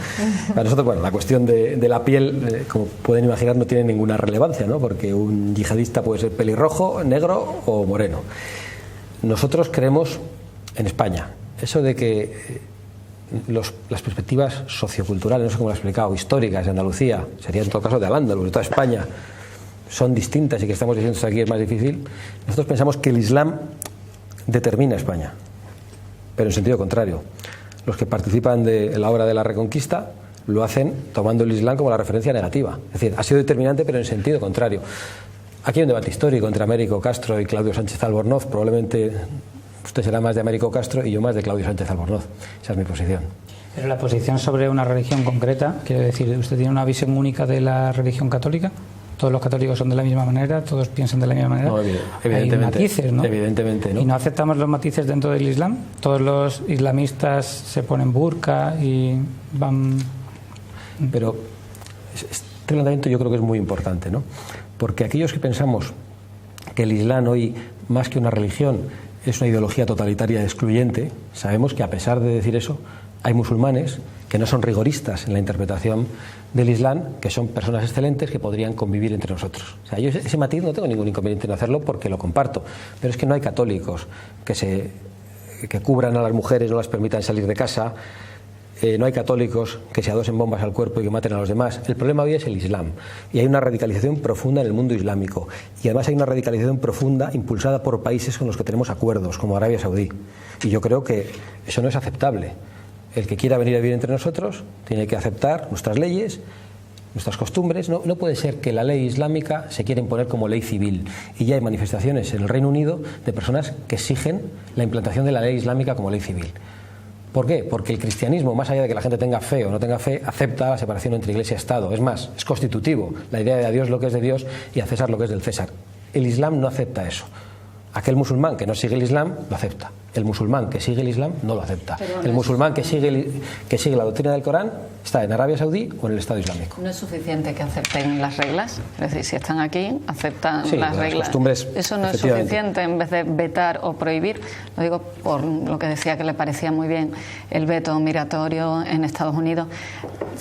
Para nosotros, bueno, la cuestión de la piel, como pueden imaginar, no tiene ninguna relevancia, ¿no? Porque un yihadista puede ser pelirrojo, negro o moreno. Nosotros creemos en España eso de que las perspectivas socioculturales, no sé cómo lo he explicado, históricas de Andalucía, sería en todo caso de Al-Ándalus, de toda España, son distintas y que estamos diciendo aquí es más difícil. Nosotros pensamos que el Islam determina España, pero en sentido contrario. Los que participan de la obra de la Reconquista lo hacen tomando el Islam como la referencia negativa. Es decir, ha sido determinante, pero en sentido contrario. Aquí hay un debate histórico entre Américo Castro y Claudio Sánchez Albornoz. Probablemente usted será más de Américo Castro y yo más de Claudio Sánchez Albornoz. Esa es mi posición. Pero la posición sobre una religión concreta, quiere decir, ¿usted tiene una visión única de la religión católica? ¿Todos los católicos son de la misma manera? ¿Todos piensan de la misma manera? No, evidentemente. Hay matices, ¿no? Evidentemente, ¿no? ¿Y no aceptamos los matices dentro del Islam? ¿Todos los islamistas se ponen burka y van...? Pero este planteamiento yo creo que es muy importante, ¿no? Porque aquellos que pensamos que el Islam hoy, más que una religión, es una ideología totalitaria excluyente, sabemos que a pesar de decir eso, hay musulmanes que no son rigoristas en la interpretación del Islam, que son personas excelentes que podrían convivir entre nosotros. O sea, yo ese matiz no tengo ningún inconveniente en hacerlo porque lo comparto, pero es que no hay católicos que cubran a las mujeres, no las permitan salir de casa, no hay católicos que se adosen bombas al cuerpo y que maten a los demás. El problema hoy es el Islam y hay una radicalización profunda en el mundo islámico y además hay una radicalización profunda impulsada por países con los que tenemos acuerdos, como Arabia Saudí, y yo creo que eso no es aceptable. El que quiera venir a vivir entre nosotros tiene que aceptar nuestras leyes, nuestras costumbres. No puede ser que la ley islámica se quiera imponer como ley civil. Y ya hay manifestaciones en el Reino Unido de personas que exigen la implantación de la ley islámica como ley civil. ¿Por qué? Porque el cristianismo, más allá de que la gente tenga fe o no tenga fe, acepta la separación entre Iglesia y Estado. Es más, es constitutivo. La idea de a Dios lo que es de Dios y a César lo que es del César. El Islam no acepta eso. Aquel musulmán que no sigue el Islam lo acepta. El musulmán que sigue el Islam no lo acepta. El musulmán que sigue la doctrina del Corán está en Arabia Saudí o en el Estado Islámico. ¿No es suficiente que acepten las reglas? Es decir, si están aquí, aceptan las reglas. Eso no es suficiente en vez de vetar o prohibir. Lo digo por lo que decía, que le parecía muy bien el veto migratorio en Estados Unidos.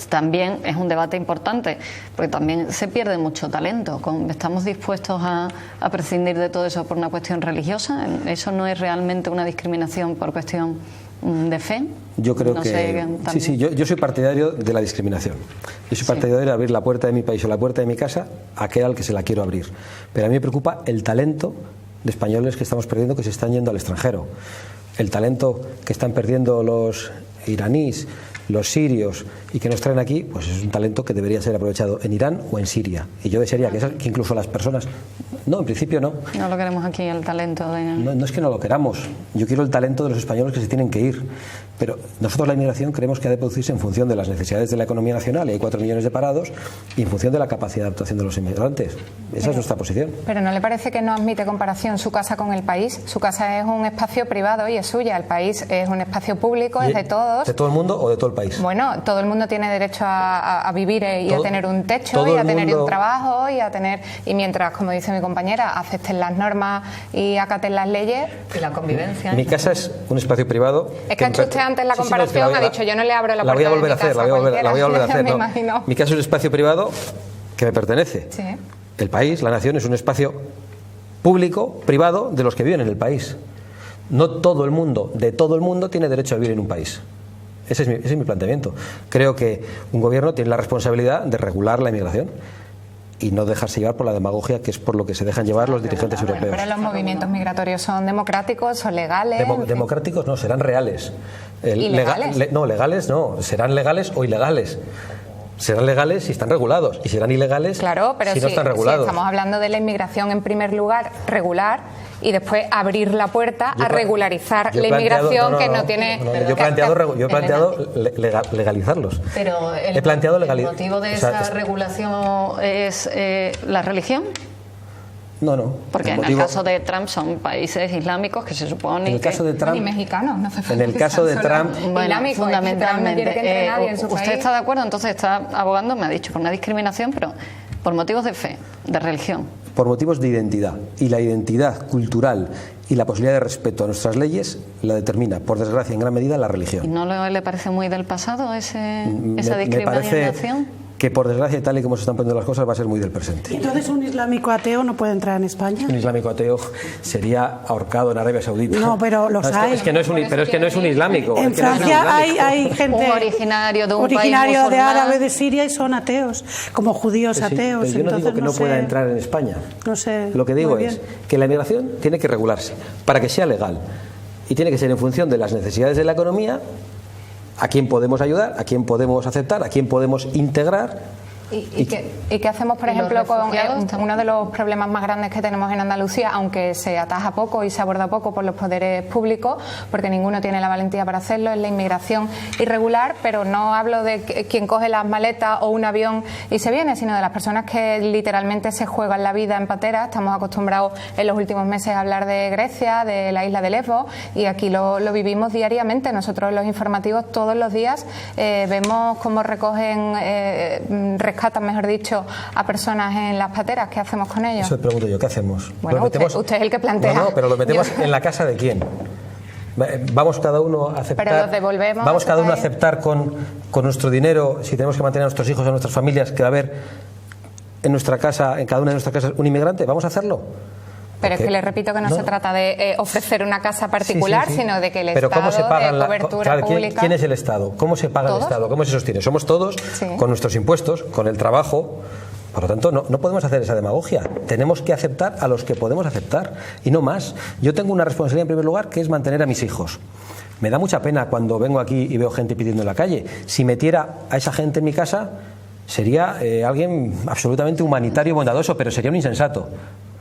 También es un debate importante, porque también se pierde mucho talento. ¿Estamos dispuestos a prescindir de todo eso por una cuestión religiosa? ¿Eso no es realmente una discriminación por cuestión de fe? Yo creo yo soy partidario de la discriminación. Yo soy partidario de abrir la puerta de mi país o la puerta de mi casa a aquel al que se la quiero abrir. Pero a mí me preocupa el talento de españoles que estamos perdiendo, que se están yendo al extranjero. El talento que están perdiendo los iraníes, los sirios y que nos traen aquí, pues es un talento que debería ser aprovechado en Irán o en Siria. Y yo desearía que incluso las personas... No, en principio no. No lo queremos aquí, el talento de... No es que no lo queramos. Yo quiero el talento de los españoles que se tienen que ir. Pero nosotros la inmigración creemos que ha de producirse en función de las necesidades de la economía nacional, y hay 4 millones de parados, y en función de la capacidad de adaptación de los inmigrantes. Esa es nuestra posición. Pero ¿no le parece que no admite comparación su casa con el país? Su casa es un espacio privado y es suya. El país es un espacio público, es de todos. ¿De todo el mundo o de todo el país? Bueno, todo el mundo tiene derecho a vivir y a tener un techo y a tener un trabajo y mientras, como dice mi compañera, acepten las normas y acaten las leyes. Y la convivencia. Mi casa es un espacio privado. Es que ha hecho usted antes la comparación, ha dicho yo no le abro la puerta. La voy a volver a hacer, la voy a volver a hacer. Me imagino. Mi casa es un espacio privado que me pertenece. Sí. El país, la nación, es un espacio público, privado, de los que viven en el país. No todo el mundo, de todo el mundo, tiene derecho a vivir en un país. Ese es mi planteamiento. Creo que un gobierno tiene la responsabilidad de regular la inmigración y no dejarse llevar por la demagogia, que es por lo que se dejan llevar los dirigentes europeos. Pero los movimientos migratorios son democráticos, son legales. Democráticos no, serán reales. ¿Ilegales? Legales no, serán legales o ilegales. Serán legales si están regulados y serán ilegales si no están regulados. Si estamos hablando de la inmigración, en primer lugar, regular, y después abrir la puerta a regularizar la inmigración que no tiene... Yo he planteado legalizarlos. Pero el motivo de esa regulación es la religión. No. Porque en el caso de Trump son países islámicos que se supone... En el caso de Trump... Ni mexicanos, no hace falta. En el caso de Trump... fundamentalmente. ¿Usted está de acuerdo? Entonces está abogando, me ha dicho, por una discriminación, pero por motivos de fe, de religión. Por motivos de identidad. Y la identidad cultural y la posibilidad de respeto a nuestras leyes la determina, por desgracia, en gran medida la religión. ¿Y no le parece muy del pasado esa discriminación? Me parece que, por desgracia, tal y como se están poniendo las cosas, va a ser muy del presente. Entonces, ¿un islámico ateo no puede entrar en España? Un islámico ateo sería ahorcado en Arabia Saudita. No, pero los hay. Es que no es un islámico. En Francia hay gente originario de un país de árabe de Siria y son ateos, como judíos ateos. Pero yo no digo que no pueda entrar en España. No sé. Lo que digo es que la inmigración tiene que regularse para que sea legal y tiene que ser en función de las necesidades de la economía. ¿A quién podemos ayudar? ¿A quién podemos aceptar? ¿A quién podemos integrar? ¿Y qué hacemos, por ejemplo, con uno de los problemas más grandes que tenemos en Andalucía, aunque se ataja poco y se aborda poco por los poderes públicos, porque ninguno tiene la valentía para hacerlo, es la inmigración irregular? Pero no hablo de quien coge las maletas o un avión y se viene, sino de las personas que literalmente se juegan la vida en pateras. Estamos acostumbrados en los últimos meses a hablar de Grecia, de la isla de Lesbos, y aquí lo vivimos diariamente. Nosotros en los informativos todos los días vemos cómo rescatan, mejor dicho, a personas en las pateras. ¿Qué hacemos con ellos? Eso te pregunto yo, ¿qué hacemos? Bueno, usted es el que plantea. No, pero lo metemos en la casa de quién. Vamos cada uno a aceptar. Pero los devolvemos. Vamos cada uno a aceptar con nuestro dinero, si tenemos que mantener a nuestros hijos, a nuestras familias, que va a haber en nuestra casa, en cada una de nuestras casas, un inmigrante. ¿Vamos a hacerlo? Pero es que le repito que no se trata de ofrecer una casa particular, sino de que el Estado ¿cómo se paga de cobertura pública... ¿Quién es el Estado? ¿Cómo se paga el Estado? ¿Cómo se sostiene? Somos todos, con nuestros impuestos, con el trabajo. Por lo tanto, no podemos hacer esa demagogia. Tenemos que aceptar a los que podemos aceptar y no más. Yo tengo una responsabilidad en primer lugar, que es mantener a mis hijos. Me da mucha pena cuando vengo aquí y veo gente pidiendo en la calle. Si metiera a esa gente en mi casa, sería alguien absolutamente humanitario y bondadoso, pero sería un insensato.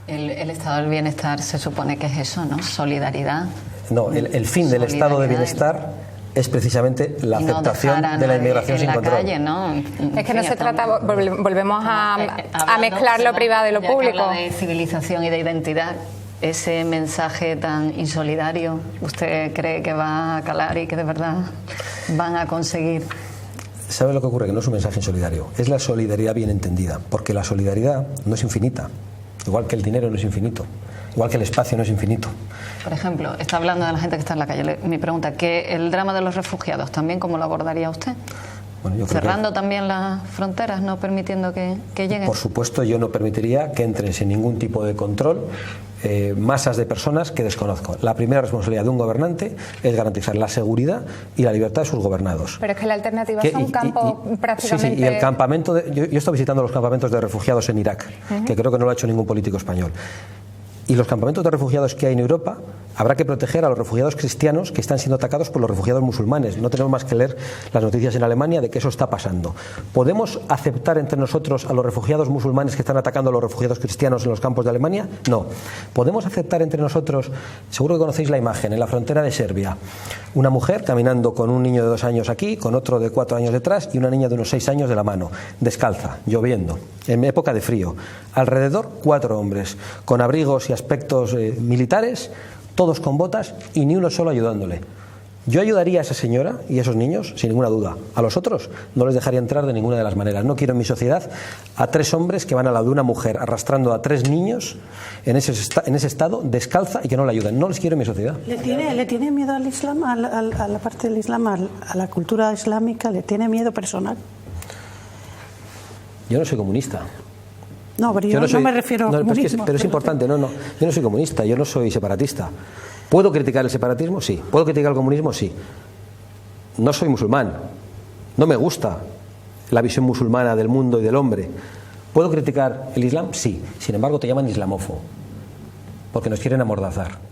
El estado del bienestar se supone que es eso, ¿no? Solidaridad. No, el fin del estado de bienestar es precisamente la aceptación de la inmigración sin control. Calle, ¿no? Es que no se trata, volvemos a mezclar lo privado y lo público. Habla de civilización y de identidad. ese mensaje tan insolidario, ¿usted cree que va a calar y que de verdad van a conseguir? ¿Sabe lo que ocurre? Que no es un mensaje insolidario, es la solidaridad bien entendida, porque la solidaridad no es infinita, igual que el dinero no es infinito, igual que el espacio no es infinito. Por ejemplo, está hablando de la gente que está en la calle. Mi pregunta, ¿que el drama de los refugiados también cómo lo abordaría usted? Bueno, yo creo cerrando también las fronteras, no permitiendo que lleguen. Por supuesto, yo no permitiría que entren sin ningún tipo de control masas de personas que desconozco. La primera responsabilidad de un gobernante es garantizar la seguridad y la libertad de sus gobernados. Pero es que la alternativa es un campo prácticamente... Sí, y el campamento... Yo estoy visitando los campamentos de refugiados en Irak, que creo que no lo ha hecho ningún político español. Y los campamentos de refugiados que hay en Europa, habrá que proteger a los refugiados cristianos que están siendo atacados por los refugiados musulmanes. No tenemos más que leer las noticias en Alemania de que eso está pasando. ¿Podemos aceptar entre nosotros a los refugiados musulmanes que están atacando a los refugiados cristianos en los campos de Alemania? No. ¿Podemos aceptar entre nosotros, seguro que conocéis la imagen, en la frontera de Serbia, una mujer caminando con un niño de 2 años aquí, con otro de 4 años detrás y una niña de unos 6 años de la mano, descalza, lloviendo, en época de frío? Alrededor 4 hombres, con abrigos y aspectos militares, todos con botas y ni uno solo ayudándole. Yo ayudaría a esa señora y a esos niños, sin ninguna duda. A los otros no les dejaría entrar de ninguna de las maneras. No quiero en mi sociedad a 3 hombres que van al lado de una mujer arrastrando a 3 niños en ese estado, descalza, y que no la ayuden. No les quiero en mi sociedad. ¿Le tiene miedo al Islam, a la parte del Islam, a la cultura islámica? ¿Le tiene miedo personal? Yo no soy comunista. No, pero yo no me refiero a comunismo. Pero es importante, yo no soy comunista, yo no soy separatista. ¿Puedo criticar el separatismo? Sí. ¿Puedo criticar el comunismo? Sí. No soy musulmán, no me gusta la visión musulmana del mundo y del hombre. ¿Puedo criticar el Islam? Sí. Sin embargo, te llaman islamófobo, porque nos quieren amordazar.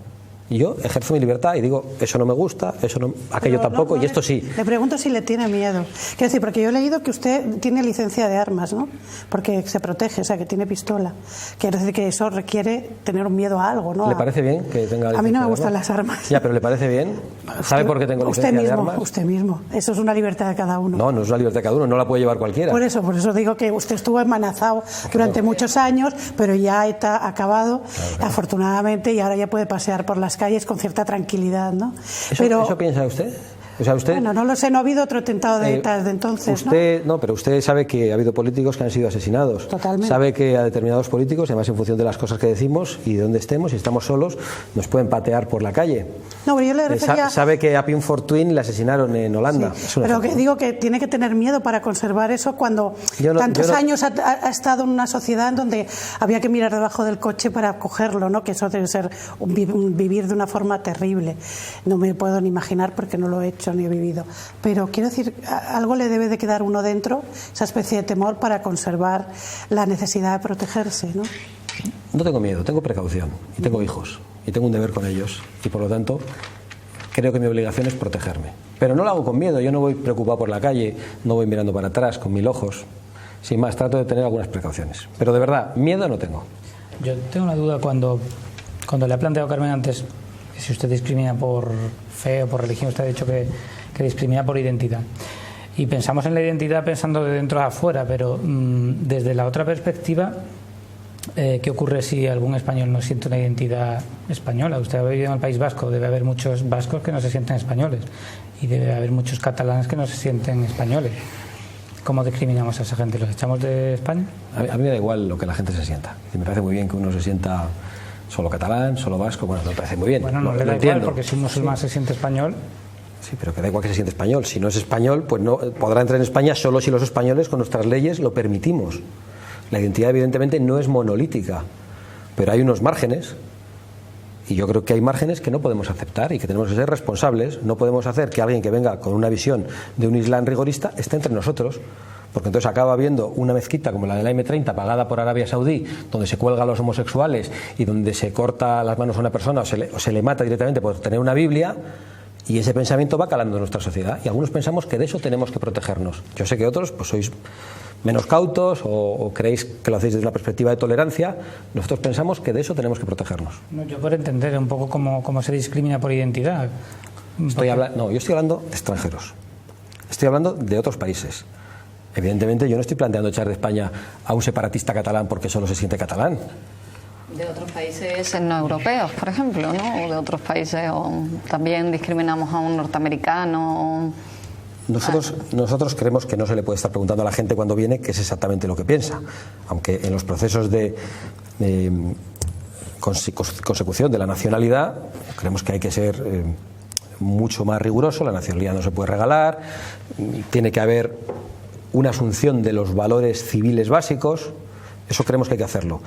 Y yo ejerzo mi libertad y digo, eso no me gusta, eso no, aquello tampoco, y esto sí. Le pregunto si le tiene miedo. Quiero decir, porque yo he leído que usted tiene licencia de armas, ¿no? Porque se protege, o sea, que tiene pistola. Quiero decir que eso requiere tener un miedo a algo, ¿no? ¿Le parece bien que tenga licencia? A mí no me gustan las armas. Ya, pero ¿le parece bien? ¿Sabe por qué tengo licencia de armas? Usted mismo. Eso es una libertad de cada uno. No, no es una libertad de cada uno, no la puede llevar cualquiera. Por eso digo que usted estuvo amenazado durante muchos años, pero ya está acabado, afortunadamente, y ahora ya puede pasear por las calles con cierta tranquilidad, ¿no? ¿Eso piensa usted? O sea, usted, bueno, no lo sé, no ha habido otro atentado de ETA desde entonces, usted, ¿no? Pero usted sabe que ha habido políticos que han sido asesinados. Totalmente. Sabe que a determinados políticos, además en función de las cosas que decimos y de dónde estemos, si estamos solos, nos pueden patear por la calle. No, pero yo le refería... Sabe que a Pim Fortuyn le asesinaron en Holanda. Sí, pero que digo que tiene que tener miedo para conservar eso cuando tantos años ha estado en una sociedad en donde había que mirar debajo del coche para cogerlo, ¿no? Que eso debe ser un vivir de una forma terrible. No me puedo ni imaginar porque no lo he hecho ni he vivido. Pero quiero decir, algo le debe de quedar uno dentro, esa especie de temor para conservar la necesidad de protegerse, ¿no? No tengo miedo, tengo precaución y tengo hijos y tengo un deber con ellos y por lo tanto creo que mi obligación es protegerme. Pero no lo hago con miedo, yo no voy preocupado por la calle, no voy mirando para atrás con 1000 ojos. Sin más, trato de tener algunas precauciones. Pero de verdad, miedo no tengo. Yo tengo una duda cuando le ha planteado Carmen antes si usted discrimina por fe o por religión. Usted ha dicho que discrimina por identidad. Y pensamos en la identidad pensando de dentro a afuera, pero desde la otra perspectiva, ¿qué ocurre si algún español no siente una identidad española? Usted ha vivido en el País Vasco, debe haber muchos vascos que no se sienten españoles y debe haber muchos catalanes que no se sienten españoles. ¿Cómo discriminamos a esa gente? ¿Los echamos de España? A mí me da igual lo que la gente se sienta. Y me parece muy bien que uno se sienta solo catalán, solo vasco. Bueno, me parece muy bien. Bueno, no le da igual, porque si un musulmán se siente español... Sí, pero que da igual que se siente español. Si no es español, pues no podrá entrar en España solo si los españoles con nuestras leyes lo permitimos. La identidad evidentemente no es monolítica, pero hay unos márgenes, y yo creo que hay márgenes que no podemos aceptar y que tenemos que ser responsables. No podemos hacer que alguien que venga con una visión de un Islam rigorista esté entre nosotros, porque entonces acaba habiendo una mezquita como la de la M30 pagada por Arabia Saudí, donde se cuelga a los homosexuales y donde se corta las manos a una persona o se le mata directamente por tener una Biblia. Y ese pensamiento va calando en nuestra sociedad y algunos pensamos que de eso tenemos que protegernos. Yo sé que otros pues sois menos cautos o creéis que lo hacéis desde una perspectiva de tolerancia. Nosotros pensamos que de eso tenemos que protegernos. No, yo por entender un poco cómo se discrimina por identidad. Yo estoy hablando de extranjeros. Estoy hablando de otros países. Evidentemente yo no estoy planteando echar de España a un separatista catalán porque solo se siente catalán. De otros países no europeos, por ejemplo, ¿no? O de otros países, o también discriminamos a un norteamericano. Nosotros creemos que no se le puede estar preguntando a la gente cuando viene qué es exactamente lo que piensa, aunque en los procesos de consecución de la nacionalidad creemos que hay que ser mucho más riguroso. La nacionalidad no se puede regalar, tiene que haber una asunción de los valores civiles básicos. Eso creemos que hay que hacerlo,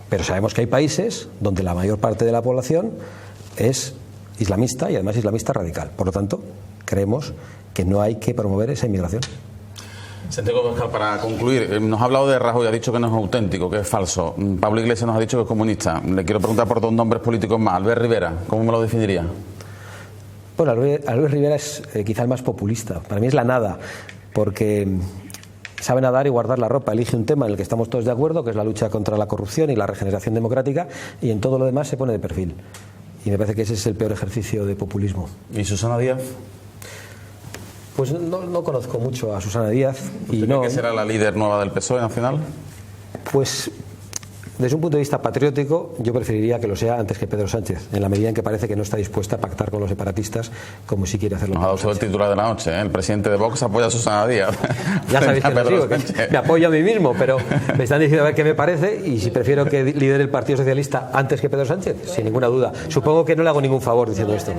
pero sabemos que hay países donde la mayor parte de la población es islamista y además islamista radical. Por lo tanto, creemos que no hay que promover esa inmigración. Santiago Abascal, para concluir, nos ha hablado de Rajoy, ha dicho que no es auténtico, que es falso. Pablo Iglesias nos ha dicho que es comunista. Le quiero preguntar por dos nombres políticos más. Albert Rivera, ¿cómo me lo definiría? Bueno, Albert Rivera es quizá el más populista. Para mí es la nada, porque sabe nadar y guardar la ropa. Elige un tema en el que estamos todos de acuerdo, que es la lucha contra la corrupción y la regeneración democrática, y en todo lo demás se pone de perfil. Y me parece que ese es el peor ejercicio de populismo. ¿Y Susana Díaz? Pues no conozco mucho a Susana Díaz. ¿Usted cree que será la líder nueva del PSOE nacional? Pues desde un punto de vista patriótico, yo preferiría que lo sea antes que Pedro Sánchez, en la medida en que parece que no está dispuesta a pactar con los separatistas como si quiere hacerlo. Nos ha dado todo el titular de la noche, ¿eh? El presidente de Vox apoya a Susana Díaz. Ya sabéis que lo digo, que me apoyo a mí mismo, pero me están diciendo a ver qué me parece y si prefiero que lidere el Partido Socialista antes que Pedro Sánchez, sin ninguna duda. Supongo que no le hago ningún favor diciendo esto.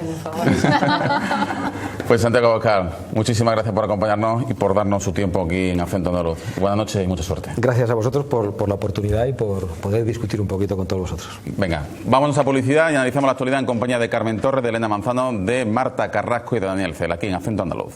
Pues Santiago Abascal, muchísimas gracias por acompañarnos y por darnos su tiempo aquí en Acento Andaluz. Buenas noches y mucha suerte. Gracias a vosotros por la oportunidad y por poder discutir un poquito con todos vosotros. Venga, vámonos a publicidad y analizamos la actualidad en compañía de Carmen Torres, de Elena Manzano, de Marta Carrasco y de Daniel Cela, aquí en Acento Andaluz.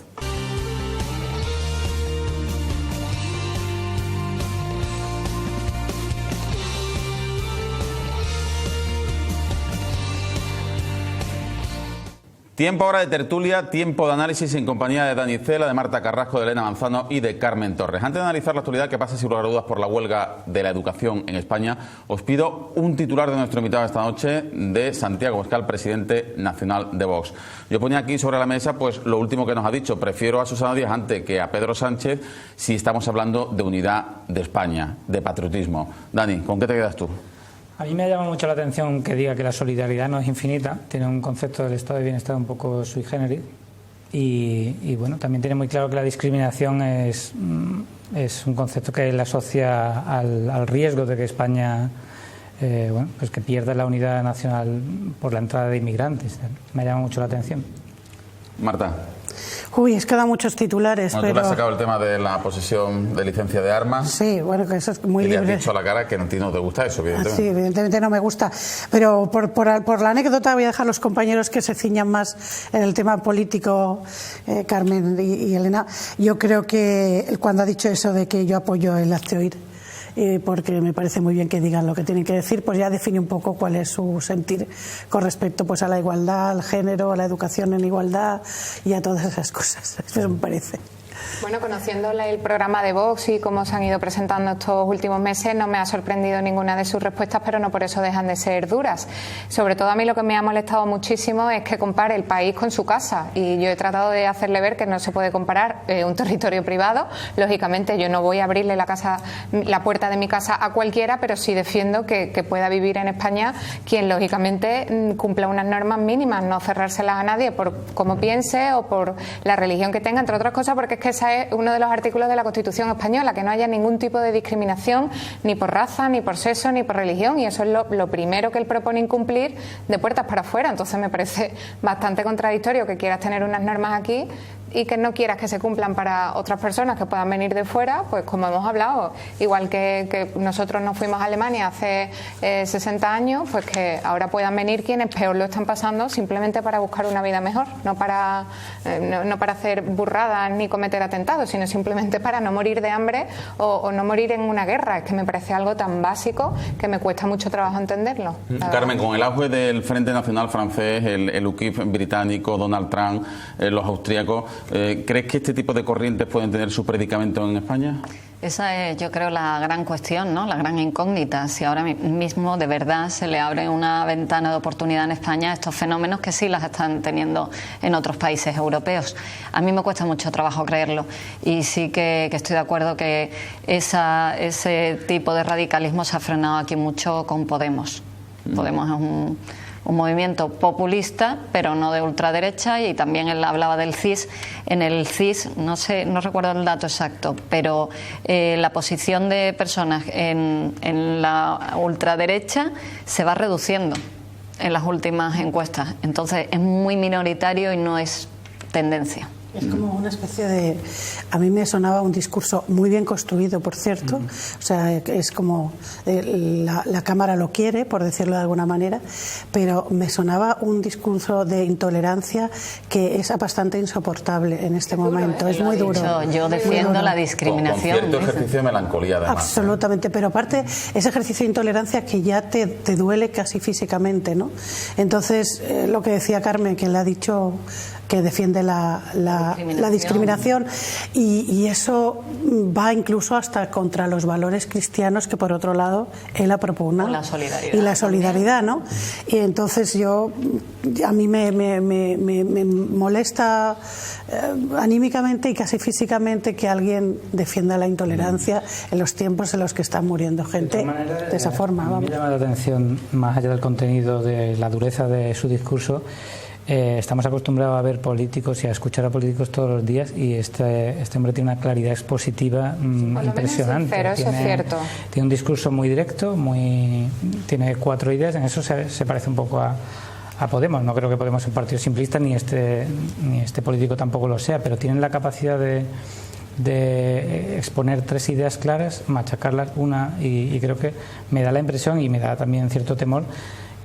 Tiempo ahora de tertulia, tiempo de análisis en compañía de Dani Cela, de Marta Carrasco, de Elena Manzano y de Carmen Torres. Antes de analizar la actualidad que pasa sin lugar a dudas por la huelga de la educación en España, os pido un titular de nuestro invitado esta noche, de Santiago Abascal, presidente nacional de Vox. Yo ponía aquí sobre la mesa pues lo último que nos ha dicho. Prefiero a Susana Díaz antes que a Pedro Sánchez si estamos hablando de unidad de España, de patriotismo. Dani, ¿con qué te quedas tú? A mí me llama mucho la atención que diga que la solidaridad no es infinita, tiene un concepto del estado de bienestar un poco sui generis y bueno, también tiene muy claro que la discriminación es un concepto que él asocia al riesgo de que España pues que pierda la unidad nacional por la entrada de inmigrantes. Me llama mucho la atención. Marta. Uy, es que da muchos titulares. Bueno, pero... tú le has sacado el tema de la posesión de licencia de armas. Sí, bueno, que eso es muy libre. Y le libre. has dicho a la cara que a ti no te gusta eso, evidentemente. Sí, evidentemente no me gusta. Pero por la anécdota voy a dejar a los compañeros que se ciñan más en el tema político, Carmen y Elena. Yo creo que cuando ha dicho eso de que yo apoyo el hazte oír, porque me parece muy bien que digan lo que tienen que decir, pues ya define un poco cuál es su sentir con respecto pues a la igualdad, al género, a la educación en igualdad y a todas esas cosas. Eso me parece. Bueno, conociendo el programa de Vox y cómo se han ido presentando estos últimos meses, no me ha sorprendido ninguna de sus respuestas, pero no por eso dejan de ser duras. Sobre todo a mí lo que me ha molestado muchísimo es que compare el país con su casa, y yo he tratado de hacerle ver que no se puede comparar un territorio privado. Lógicamente yo no voy a abrirle la puerta de mi casa a cualquiera, pero sí defiendo que pueda vivir en España quien lógicamente cumpla unas normas mínimas, no cerrárselas a nadie por cómo piense o por la religión que tenga, entre otras cosas, porque es que ese es uno de los artículos de la Constitución española, que no haya ningún tipo de discriminación ni por raza, ni por sexo, ni por religión, y eso es lo primero que él propone incumplir de puertas para afuera. Entonces me parece bastante contradictorio que quieras tener unas normas aquí y que no quieras que se cumplan para otras personas que puedan venir de fuera, pues como hemos hablado, igual que nosotros nos fuimos a Alemania hace 60 años, pues que ahora puedan venir quienes peor lo están pasando simplemente para buscar una vida mejor, no para hacer burradas ni cometer atentados, sino simplemente para no morir de hambre o no morir en una guerra. Es que me parece algo tan básico que me cuesta mucho trabajo entenderlo. Carmen, con el auge del Frente Nacional francés, el UKIP británico, Donald Trump, los austríacos, ¿crees que este tipo de corrientes pueden tener su predicamento en España? Esa es, yo creo, la gran cuestión, ¿no? La gran incógnita. Si ahora mismo de verdad se le abre una ventana de oportunidad en España a estos fenómenos que sí las están teniendo en otros países europeos. A mí me cuesta mucho trabajo creerlo y sí que estoy de acuerdo que ese tipo de radicalismo se ha frenado aquí mucho con Podemos. Podemos es un movimiento populista, pero no de ultraderecha, y también él hablaba del CIS. En el CIS, no recuerdo el dato exacto, pero la posición de personas en la ultraderecha se va reduciendo en las últimas encuestas. Entonces es muy minoritario y no es tendencia. Es como una especie de... A mí me sonaba un discurso muy bien construido, por cierto. O sea, es como... la Cámara lo quiere, por decirlo de alguna manera, pero me sonaba un discurso de intolerancia que es bastante insoportable en este momento. Es muy duro. Yo defiendo la discriminación. Con cierto ejercicio de melancolía, además. Absolutamente, pero aparte, ese ejercicio de intolerancia que ya te duele casi físicamente, ¿no? Entonces, lo que decía Carmen, que le ha dicho que defiende la discriminación y eso va incluso hasta contra los valores cristianos que por otro lado él ha propugnado. Y la solidaridad, ¿no? Y entonces a mí me molesta anímicamente y casi físicamente que alguien defienda la intolerancia en los tiempos en los que está muriendo gente de esa forma. A mí me llama la atención, más allá del contenido, de la dureza de su discurso. Estamos acostumbrados a ver políticos y a escuchar a políticos todos los días, y este hombre tiene una claridad expositiva impresionante. Pero eso es cierto. Tiene un discurso muy directo, tiene 4 ideas. En eso se parece un poco a Podemos. No creo que Podemos sea un partido simplista, ni este político tampoco lo sea, pero tienen la capacidad de exponer 3 ideas claras, machacarlas y creo que me da la impresión, y me da también cierto temor,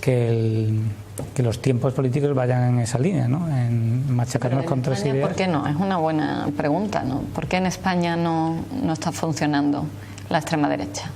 que los tiempos políticos vayan en esa línea, ¿no? En machacarnos con 3 ideas. ¿Por qué no? Es una buena pregunta, ¿no? ¿Por qué en España no está funcionando la extrema derecha?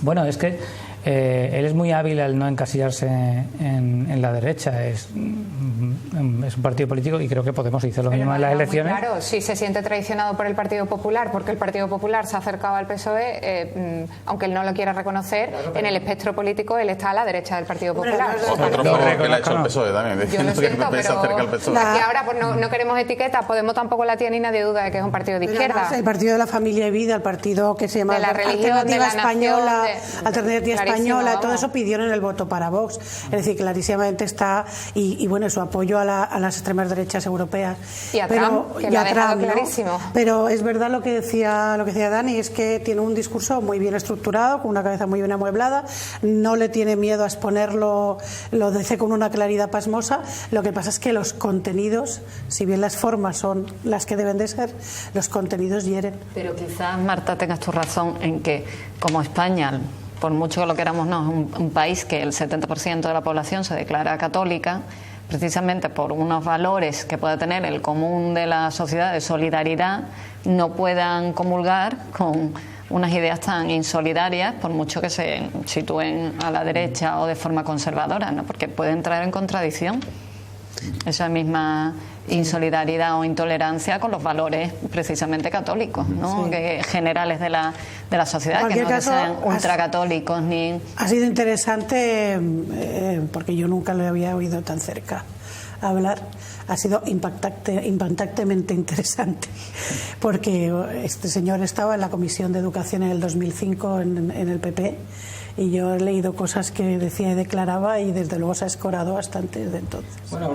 Bueno, es que él es muy hábil al no encasillarse en la derecha. Es un partido político, y creo que Podemos hizo lo mismo en las elecciones. Claro, si se siente traicionado por el Partido Popular, porque el Partido Popular se ha acercado al PSOE, aunque él no lo quiera reconocer, en el espectro político él está a la derecha del Partido Popular. Otro favor que le ha hecho el PSOE también. Yo lo siento, pero aquí ahora pues no queremos etiquetas. Podemos tampoco la tiene, y nadie duda de que es un partido de izquierda. Además, el Partido de la Familia y Vida, el partido que se llama de la religión, Alternativa de la Española, nación, Alternativa Española, todo eso pidieron el voto para Vox. Es decir, clarísimamente está, y bueno, su apoyo a las extremas derechas europeas. Y a Trump, que lo ha dejado clarísimo. Pero es verdad lo que decía Dani, es que tiene un discurso muy bien estructurado, con una cabeza muy bien amueblada, no le tiene miedo a exponerlo, lo dice con una claridad pasmosa. Lo que pasa es que los contenidos, si bien las formas son las que deben de ser, los contenidos hieren. Pero quizás, Marta, tengas tu razón en que, como España, por mucho que lo queramos, no, es un país que el 70% de la población se declara católica, precisamente por unos valores que puede tener el común de la sociedad de solidaridad, no puedan comulgar con unas ideas tan insolidarias, por mucho que se sitúen a la derecha o de forma conservadora, ¿no? Porque puede entrar en contradicción esa misma insolidaridad o intolerancia con los valores precisamente católicos, ¿no? Sí. Generales de la sociedad, que no caso, que sean ultracatólicos ni... Ha sido interesante porque yo nunca lo había oído tan cerca hablar. Ha sido impactantemente interesante, porque este señor estaba en la Comisión de Educación en el 2005 en el PP, y yo he leído cosas que decía y declaraba, y desde luego se ha escorado bastante desde entonces. Bueno,